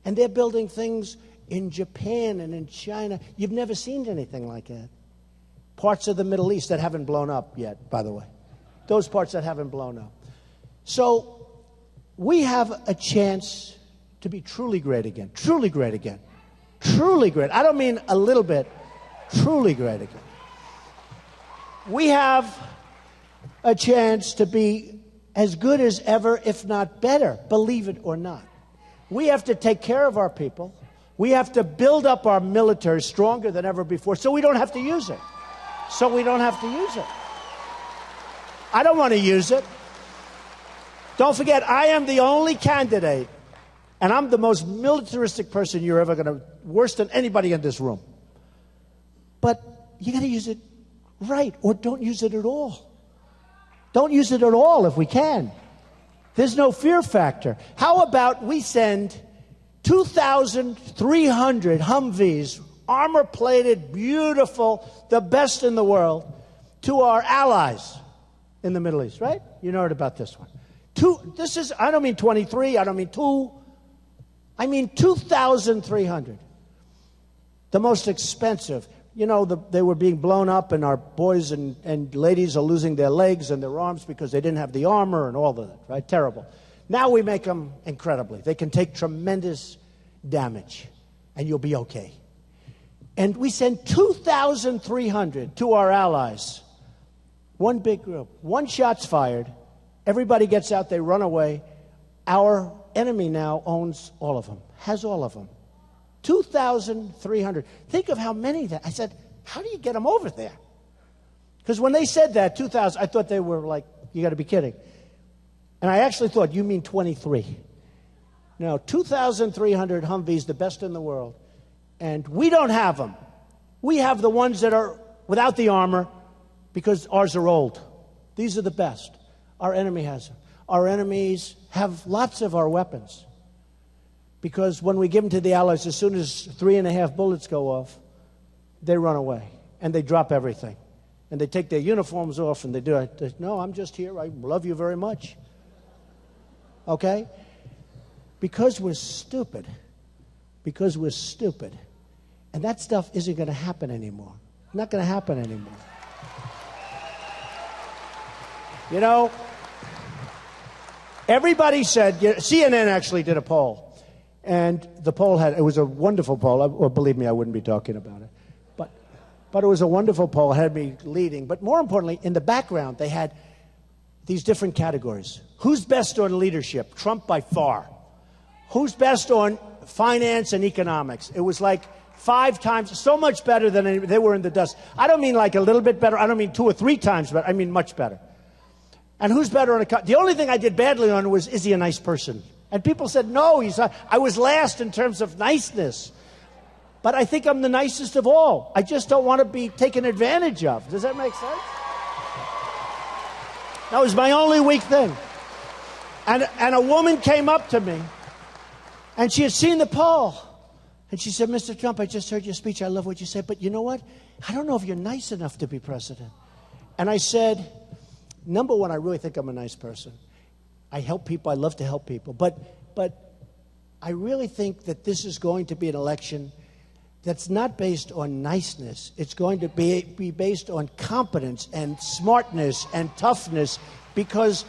[SPEAKER 1] And they're building things in Japan and in China. You've never seen anything like that. Parts of the Middle East that haven't blown up yet, by the way. Those parts that haven't blown up. So we have a chance to be truly great again. Truly great again. Truly great. I don't mean a little bit. Truly great again. We have a chance to be as good as ever, if not better, believe it or not. We have to take care of our people. We have to build up our military stronger than ever before so we don't have to use it. I don't want to use it. Don't forget, I am the only candidate, and I'm the most militaristic person you're ever going to, worse than anybody in this room. But you got to use it right, or don't use it at all. Don't use it at all if we can. There's no fear factor. How about we send 2,300 Humvees, armor-plated, beautiful, the best in the world, to our allies in the Middle East, right? You heard about this one. I don't mean 23, I don't mean 2. I mean 2,300. The most expensive. You know, they were being blown up, and our boys and ladies are losing their legs and their arms because they didn't have the armor and all of that, right? Terrible. Now we make them incredibly. They can take tremendous damage, and you'll be okay. And we send 2,300 to our allies. One big group. One shot's fired. Everybody gets out. They run away. Our enemy now owns all of them, has all of them. 2,300. Think of how many that. I said, how do you get them over there? Because when they said that, 2,000, I thought they were like, you got to be kidding. And I actually thought, you mean 23. No, 2,300 Humvees, the best in the world. And we don't have them. We have the ones that are without the armor because ours are old. These are the best. Our enemy has them. Our enemies have lots of our weapons. Because when we give them to the Allies, as soon as 3.5 bullets go off, they run away. And they drop everything. And they take their uniforms off and they do it. No, I'm just here. I love you very much. Okay? Because we're stupid. Because we're stupid. And that stuff isn't going to happen anymore. Not going to happen anymore. You know, everybody said, CNN actually did a poll. And the poll it was a wonderful poll. Well, believe me, I wouldn't be talking about it. But it was a wonderful poll, had me leading. But more importantly, in the background, they had these different categories. Who's best on leadership? Trump by far. Who's best on finance and economics? It was like 5 times, so much better than they were in the dust. I don't mean like a little bit better. I don't mean 2 or 3 times better. I mean much better. And who's better on the only thing I did badly on was, is he a nice person? And people said, no, I was last in terms of niceness. But I think I'm the nicest of all. I just don't want to be taken advantage of. Does that make sense? That was my only weak thing. And a woman came up to me, and she had seen the poll. And she said, Mr. Trump, I just heard your speech. I love what you said. But you know what? I don't know if you're nice enough to be president. And I said, number one, I really think I'm a nice person. I help people. I love to help people. But I really think that this is going to be an election that's not based on niceness. It's going to be based on competence and smartness and toughness, because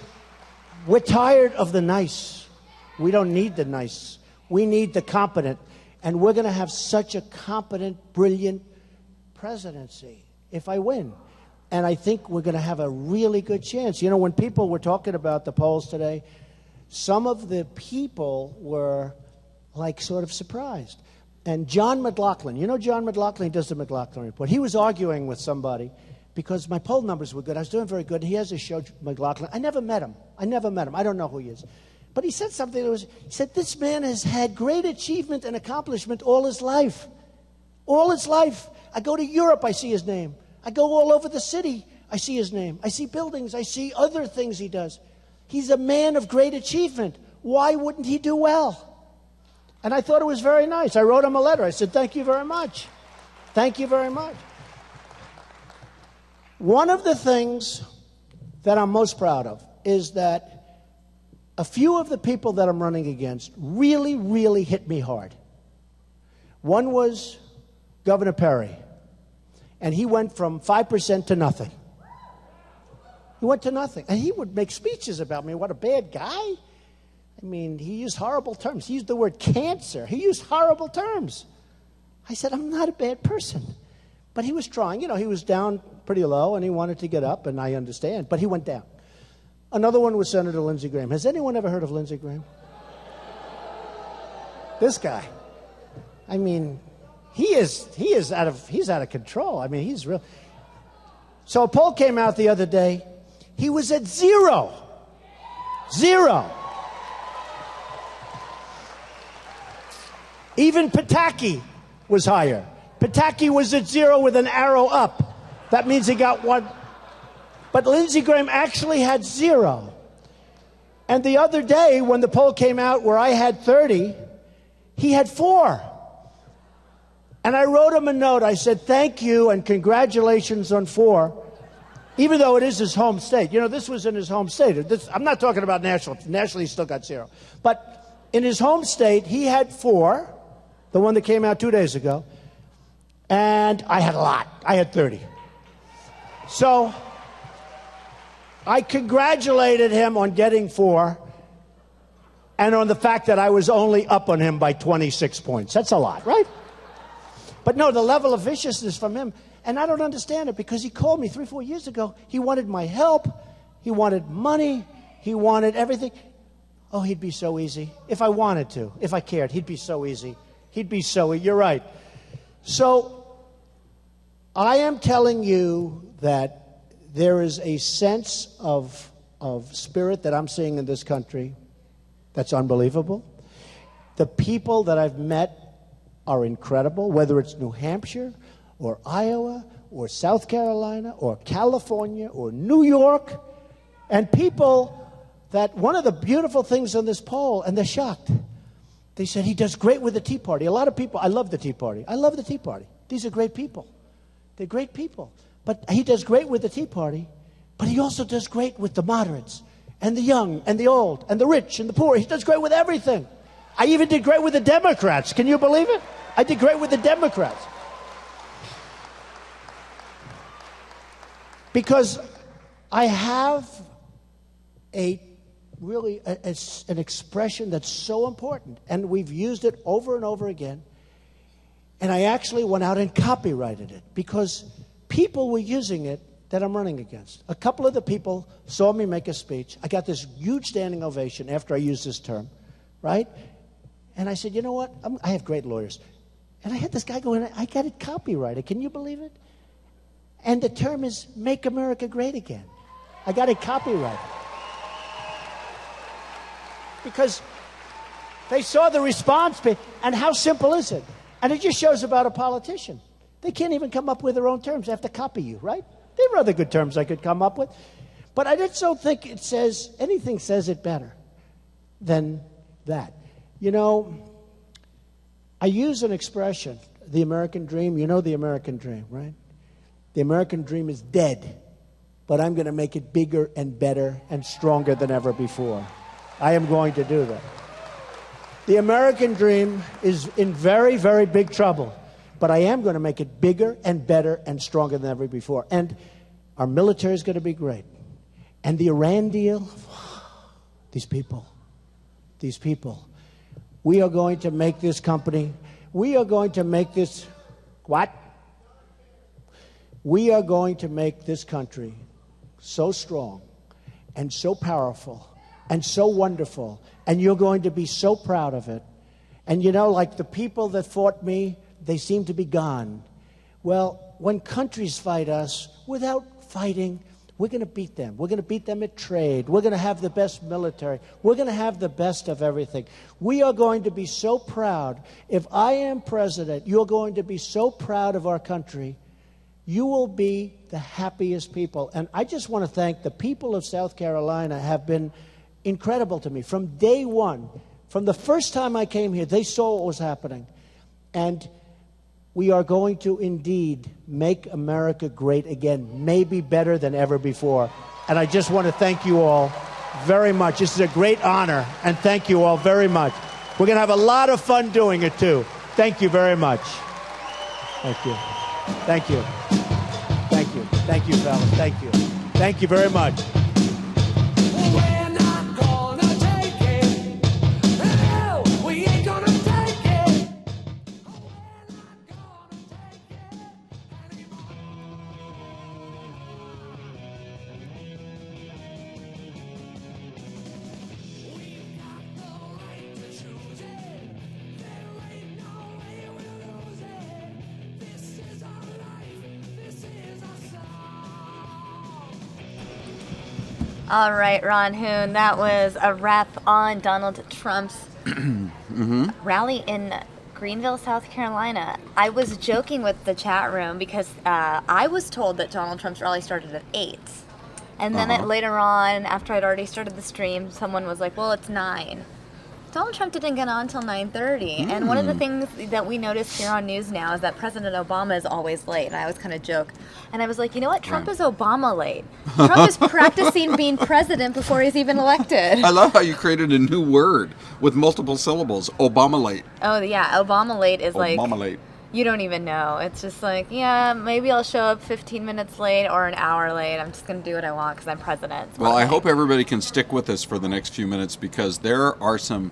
[SPEAKER 1] we're tired of the nice. We don't need the nice. We need the competent. And we're going to have such a competent, brilliant presidency if I win. And I think we're going to have a really good chance. You know, when people were talking about the polls today, some of the people were like sort of surprised. And John McLaughlin, you know John McLaughlin, he does the McLaughlin Report. He was arguing with somebody because my poll numbers were good. I was doing very good. He has a show, McLaughlin. I never met him. I don't know who he is. But he said something he said, this man has had great achievement and accomplishment all his life. All his life. I go to Europe, I see his name. I go all over the city, I see his name. I see buildings, I see other things he does. He's a man of great achievement. Why wouldn't he do well? And I thought it was very nice. I wrote him a letter. I said, thank you very much. Thank you very much. One of the things that I'm most proud of is that a few of the people that I'm running against really, really hit me hard. One was Governor Perry, and he went from 5% to nothing. He went to nothing. And he would make speeches about me. What a bad guy. I mean, he used horrible terms. He used the word cancer. He used horrible terms. I said, I'm not a bad person. But he was trying. You know, he was down pretty low, and he wanted to get up, and I understand. But he went down. Another one was Senator Lindsey Graham. Has anyone ever heard of Lindsey Graham? This guy. I mean, he's out of control. I mean, he's real. So a poll came out the other day. He was at 0. 0. Even Pataki was higher. Pataki was at 0 with an arrow up. That means he got 1. But Lindsey Graham actually had 0. And the other day, when the poll came out where I had 30, he had 4. And I wrote him a note. I said, thank you and congratulations on 4, even though it is his home state. You know, this was in his home state. I'm not talking about national. Nationally, he still got 0. But in his home state, he had 4, the one that came out 2 days ago. And I had a lot. I had 30. So I congratulated him on getting 4 and on the fact that I was only up on him by 26 points. That's a lot, right? But no, the level of viciousness from him, and I don't understand it, because he called me 3-4 years ago. He wanted my help. He wanted money. He wanted everything. Oh, he'd be so easy. If I wanted to, if I cared, he'd be so easy. He'd be so easy. You're right. So I am telling you that there is a sense of spirit that I'm seeing in this country that's unbelievable. The people that I've met are incredible, whether it's New Hampshire or Iowa or South Carolina or California or New York, and people that one of the beautiful things on this poll, and they're shocked, they said he does great with the Tea Party. A lot of people, I love the Tea Party. I love the Tea Party. These are great people. They're great people. But he does great with the Tea Party, but he also does great with the moderates and the young and the old and the rich and the poor. He does great with everything. I even did great with the Democrats. Can you believe it? I did great with the Democrats. Because I have an expression that's so important, and we've used it over and over again. And I actually went out and copyrighted it because people were using it that I'm running against. A couple of the people saw me make a speech. I got this huge standing ovation after I used this term, right? And I said, you know what? I have great lawyers. And I had this guy go in, I got it copyrighted. Can you believe it? And the term is Make America Great Again. I got it copyrighted. Because they saw the response, and how simple is it? And it just shows about a politician. They can't even come up with their own terms. They have to copy you, right? There are other good terms I could come up with. But I just don't think it says, anything says it better than that. You know, I use an expression, the American dream. You know the American dream, right? The American dream is dead, but I'm going to make it bigger and better and stronger than ever before. I am going to do that. The American dream is in very, very big trouble, but I am going to make it bigger and better and stronger than ever before. And our military is going to be great. And the Iran deal, these people, we are going to make this company, we are going to make this, what? We are going to make this country so strong and so powerful and so wonderful, and you're going to be so proud of it. And you know, like the people that fought me, they seem to be gone. Well, when countries fight us without fighting, we're going to beat them. We're going to beat them at trade. We're going to have the best military. We're going to have the best of everything. We are going to be so proud. If I am president, you're going to be so proud of our country. You will be the happiest people. And I just want to thank the people of South Carolina have been incredible to me. From day one, from the first time I came here, they saw what was happening. And we are going to indeed make America great again, maybe better than ever before. And I just want to thank you all very much. This is a great honor, and thank you all very much. We're going to have a lot of fun doing it, too. Thank you very much. Thank you. Thank you. Thank you. Thank you, fellas. Thank you. Thank you very much.
[SPEAKER 5] All right, Ron Hoon, that was a wrap on Donald Trump's rally in Greenville, South Carolina. I was joking with the chat room because I was told that Donald Trump's rally started at 8. And then later on, after I'd already started the stream, someone was like, well, it's 9. Donald Trump didn't get on until 9:30. And one of the things that we noticed here on News Now is that President Obama is always late. And I always kind of joke. And I was like, you know what? Trump is Obama late. Trump is practicing being president before he's even elected.
[SPEAKER 8] I love how you created a new word with multiple syllables. Obama late.
[SPEAKER 5] Oh, yeah. Obama late is like...
[SPEAKER 8] Obama late.
[SPEAKER 5] You don't even know. It's just like, yeah, maybe I'll show up 15 minutes late or an hour late. I'm just going to do what I want because I'm president.
[SPEAKER 8] Well, I hope everybody can stick with us for the next few minutes because there's some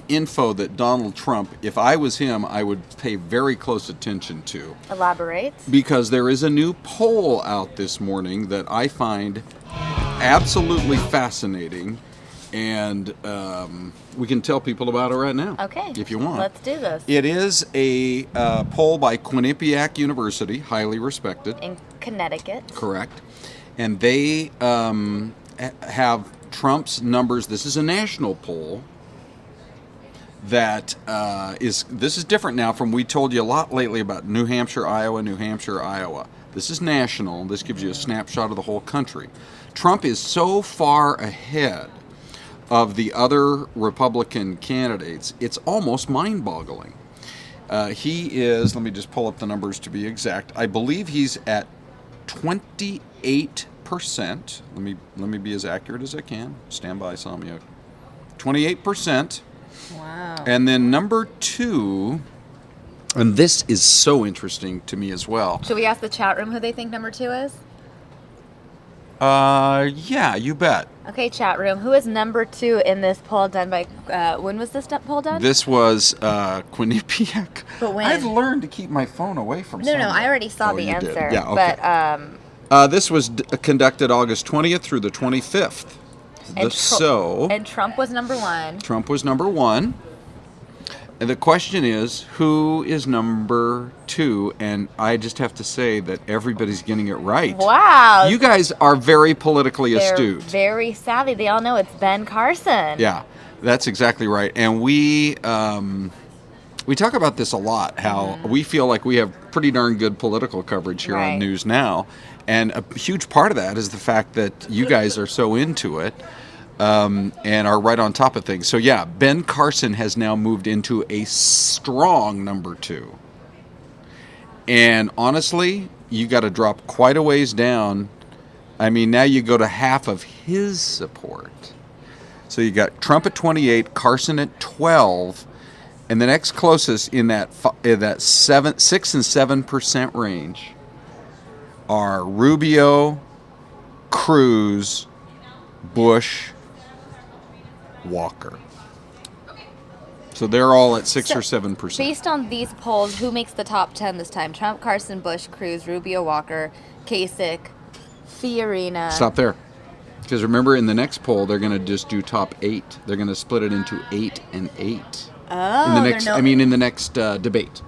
[SPEAKER 8] info that Donald Trump, if I was him, I would pay very close attention to.
[SPEAKER 5] Elaborate.
[SPEAKER 8] Because there is a new poll out this morning that I find absolutely fascinating. And we can tell people about it right now.
[SPEAKER 5] Okay.
[SPEAKER 8] If you want.
[SPEAKER 5] Let's do this.
[SPEAKER 8] It is a poll by Quinnipiac University, highly respected.
[SPEAKER 5] In Connecticut.
[SPEAKER 8] Correct. And they have Trump's numbers. This is a national poll that this is different now from we told you a lot lately about New Hampshire, Iowa. This is national. This gives you a snapshot of the whole country. Trump is so far ahead of the other Republican candidates, it's almost mind-boggling. He is, let me just pull up the numbers to be exact. I believe he's at 28%. Let me be as accurate as I can. Stand by, Samia. 28%.
[SPEAKER 5] Wow.
[SPEAKER 8] And then number 2, and this is so interesting to me as well.
[SPEAKER 5] Should we ask the chat room who they think number 2 is?
[SPEAKER 8] Yeah, you bet.
[SPEAKER 5] Okay, chat room. Who is number 2 in this poll done by, when was this poll done?
[SPEAKER 8] This was Quinnipiac.
[SPEAKER 5] But when?
[SPEAKER 8] I've learned to keep my phone away from
[SPEAKER 5] No, I already saw the answer.
[SPEAKER 8] Did. Yeah, okay.
[SPEAKER 5] But,
[SPEAKER 8] this was conducted August 20th through the 25th.
[SPEAKER 5] And Trump was number 1.
[SPEAKER 8] Trump was number 1. And the question is, who is number 2? And I just have to say that everybody's getting it right.
[SPEAKER 5] Wow.
[SPEAKER 8] You guys are very politically astute.
[SPEAKER 5] Very savvy. They all know it's Ben Carson.
[SPEAKER 8] Yeah, that's exactly right. And we talk about this a lot, how we feel like we have pretty darn good political coverage here on News Now. And a huge part of that is the fact that you guys are so into it. and are right on top of things. So yeah, Ben Carson has now moved into a strong number 2. And honestly, you got to drop quite a ways down. I mean, now you go to half of his support. So you got Trump at 28, Carson at 12, and the next closest in that 6 and 7% range are Rubio, Cruz, Bush, Walker. So they're all at 6 or 7%.
[SPEAKER 5] Based on these polls, who makes the top 10 this time? Trump, Carson, Bush, Cruz, Rubio, Walker, Kasich, Fiorina.
[SPEAKER 8] Stop there. Because remember, in the next poll, they're going to just do top 8. They're going to split it into 8 and 8.
[SPEAKER 5] Oh,
[SPEAKER 8] in the next debate.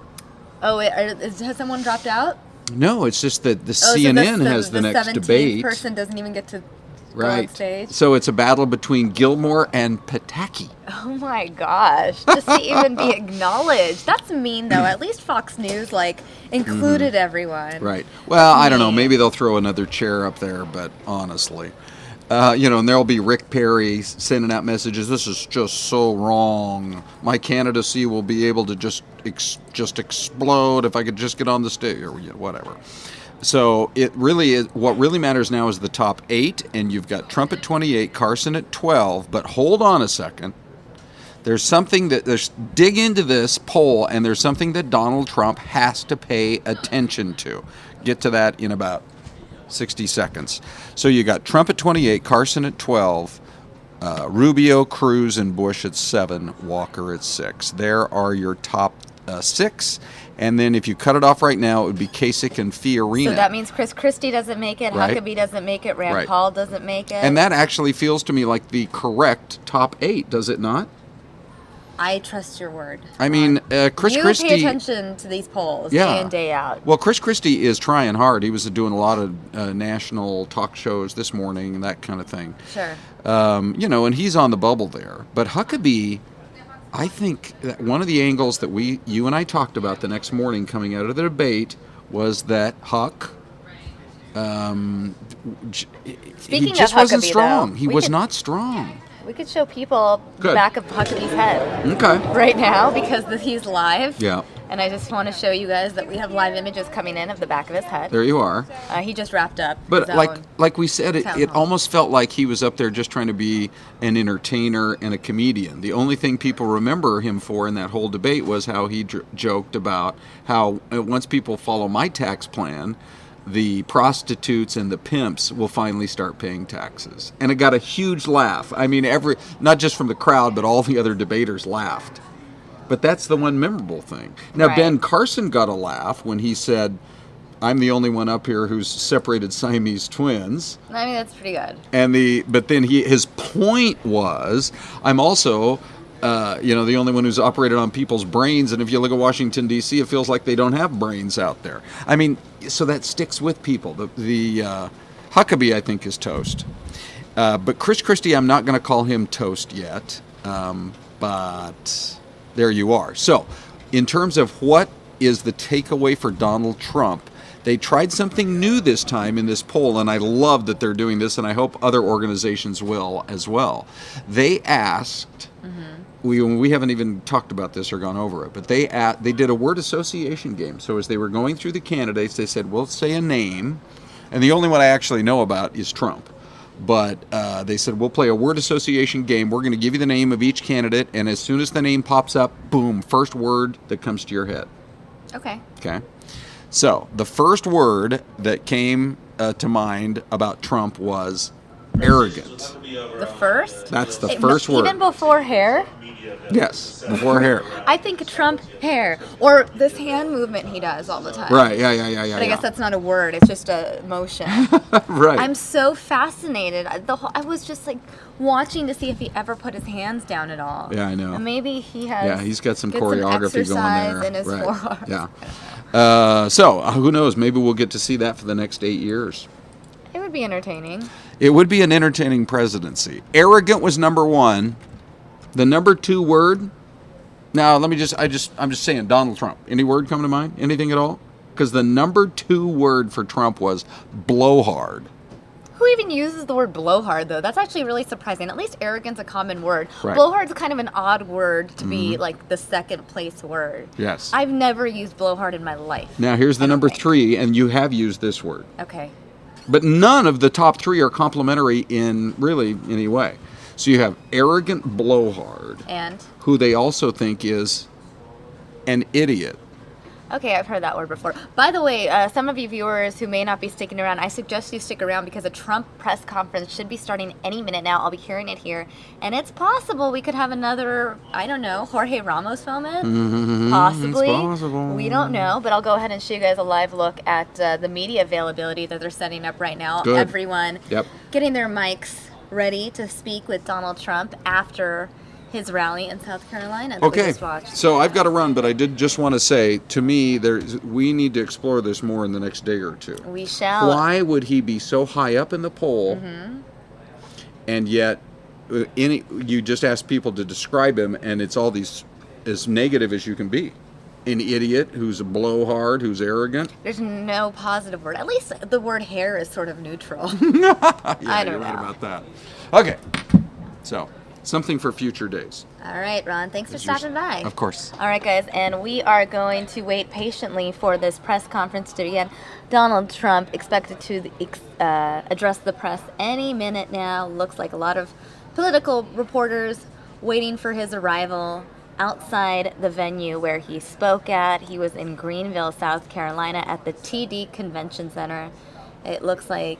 [SPEAKER 5] Oh, has someone dropped out?
[SPEAKER 8] No, it's just that the CNN has the next debate.
[SPEAKER 5] The 17th person doesn't even get to go
[SPEAKER 8] right.
[SPEAKER 5] on stage.
[SPEAKER 8] So it's a battle between Gilmore and Pataki.
[SPEAKER 5] Oh my gosh! Just to even be acknowledged. That's mean, though. At least Fox News included everyone.
[SPEAKER 8] Right. Well, I don't know. Maybe they'll throw another chair up there, but honestly. And there'll be Rick Perry sending out messages. This is just so wrong. My candidacy will be able to just explode if I could just get on the stage or whatever. So it really is. What really matters now is the top 8, and you've got Trump at 28, Carson at 12. But hold on a second. There's something dig into this poll, and there's something that Donald Trump has to pay attention to. Get to that in about 60 seconds. So you got Trump at 28, Carson at 12, Rubio, Cruz, and Bush at 7, Walker at 6. There are your top 6. And then if you cut it off right now, it would be Kasich and Fiorina.
[SPEAKER 5] So that means Chris Christie doesn't make it,
[SPEAKER 8] right.
[SPEAKER 5] Huckabee doesn't make it, Rand
[SPEAKER 8] right.
[SPEAKER 5] Paul doesn't make it.
[SPEAKER 8] And that actually feels to me like the correct top 8, does it not?
[SPEAKER 5] I trust your word.
[SPEAKER 8] I mean, Chris Christie...
[SPEAKER 5] You pay attention to these polls day in, day out.
[SPEAKER 8] Well, Chris Christie is trying hard. He was doing a lot of national talk shows this morning and that kind of thing.
[SPEAKER 5] Sure.
[SPEAKER 8] And he's on the bubble there. But Huckabee, I think that one of the angles that you and I talked about the next morning coming out of the debate was that Huck...
[SPEAKER 5] Speaking
[SPEAKER 8] he just
[SPEAKER 5] of
[SPEAKER 8] wasn't
[SPEAKER 5] Huckabee,
[SPEAKER 8] strong.
[SPEAKER 5] though,
[SPEAKER 8] He was not strong.
[SPEAKER 5] We could show people the back of Huckabee's head right now because he's live.
[SPEAKER 8] Yeah.
[SPEAKER 5] And I just want to show you guys that we have live images coming in of the back of his head.
[SPEAKER 8] There you are.
[SPEAKER 5] He just wrapped up.
[SPEAKER 8] But like we said, it almost felt like he was up there just trying to be an entertainer and a comedian. The only thing people remember him for in that whole debate was how he joked about how once people follow my tax plan, the prostitutes and the pimps will finally start paying taxes. And it got a huge laugh. I mean, not just from the crowd, but all the other debaters laughed. But that's the one memorable thing. Now, right. Ben Carson got a laugh when he said, I'm the only one up here who's separated Siamese twins.
[SPEAKER 5] I mean, that's pretty good.
[SPEAKER 8] But then his point was, I'm also... the only one who's operated on people's brains, and if you look at Washington, D.C., it feels like they don't have brains out there. I mean, so that sticks with people. The Huckabee, I think, is toast. But Chris Christie, I'm not going to call him toast yet, but there you are. So in terms of what is the takeaway for Donald Trump, they tried something new this time in this poll, and I love that they're doing this, and I hope other organizations will as well. They asked... We haven't even talked about this or gone over it, but they did a word association game. So as they were going through the candidates, they said, we'll say a name, and the only one I actually know about is Trump. But they said, we'll play a word association game. We're going to give you the name of each candidate, and as soon as the name pops up, boom, first word that comes to your head.
[SPEAKER 5] Okay.
[SPEAKER 8] So the first word that came to mind about Trump was arrogant.
[SPEAKER 5] The first?
[SPEAKER 8] That's the first word.
[SPEAKER 5] Even before hair?
[SPEAKER 8] Yes, before hair.
[SPEAKER 5] I think Trump hair, or this hand movement he does all the time.
[SPEAKER 8] Right, yeah.
[SPEAKER 5] But I guess that's not a word, it's just a motion.
[SPEAKER 8] Right.
[SPEAKER 5] I'm so fascinated. I was just watching to see if he ever put his hands down at all.
[SPEAKER 8] Yeah, I know.
[SPEAKER 5] And maybe he has.
[SPEAKER 8] Yeah, he's got some choreography going there.
[SPEAKER 5] In his forearms.
[SPEAKER 8] Yeah. So who knows? Maybe we'll get to see that for the next 8 years.
[SPEAKER 5] It would be entertaining.
[SPEAKER 8] It would be an entertaining presidency. Arrogant was number 1. The number 2 word. Now, I'm just saying, Donald Trump. Any word come to mind? Anything at all? Because the number 2 word for Trump was blowhard.
[SPEAKER 5] Who even uses the word blowhard, though? That's actually really surprising. At least arrogant's a common word.
[SPEAKER 8] Right.
[SPEAKER 5] Blowhard's kind of an odd word to be like the second place word.
[SPEAKER 8] Yes.
[SPEAKER 5] I've never used blowhard in my life.
[SPEAKER 8] Now here's the number 3, and you have used this word.
[SPEAKER 5] Okay.
[SPEAKER 8] But none of the top 3 are complimentary in really any way. So you have arrogant blowhard,
[SPEAKER 5] And?
[SPEAKER 8] who they also think is an idiot.
[SPEAKER 5] Okay, I've heard that word before. By the way, some of you viewers who may not be sticking around, I suggest you stick around because a Trump press conference should be starting any minute now. I'll be hearing it here. And it's possible we could have another, I don't know, Jorge Ramos moment? Possibly.
[SPEAKER 8] It's possible.
[SPEAKER 5] We don't know, but I'll go ahead and show you guys a live look at the media availability that they're setting up right now.
[SPEAKER 8] Good.
[SPEAKER 5] Everyone
[SPEAKER 8] Yep.
[SPEAKER 5] getting their mics ready to speak with Donald Trump after his rally in South Carolina that we
[SPEAKER 8] Okay,
[SPEAKER 5] just watched.
[SPEAKER 8] so I've got to run, but I did just want to say, to me, we need to explore this more in the next day or two.
[SPEAKER 5] We shall.
[SPEAKER 8] Why would he be so high up in the poll, and yet you just ask people to describe him, and it's all these as negative as you can be? An idiot who's a blowhard, who's arrogant.
[SPEAKER 5] There's no positive word. At least the word hair is sort of neutral.
[SPEAKER 8] Yeah,
[SPEAKER 5] I don't
[SPEAKER 8] you're right
[SPEAKER 5] know.
[SPEAKER 8] about that. Okay, so something for future days.
[SPEAKER 5] All right, Ron. Thanks for stopping by.
[SPEAKER 8] Of course.
[SPEAKER 5] All right, guys, and we are going to wait patiently for this press conference to begin. Donald Trump expected to address the press any minute now. Looks like a lot of political reporters waiting for his arrival outside the venue where he spoke at. He was in Greenville, South Carolina at the TD Convention Center. It looks like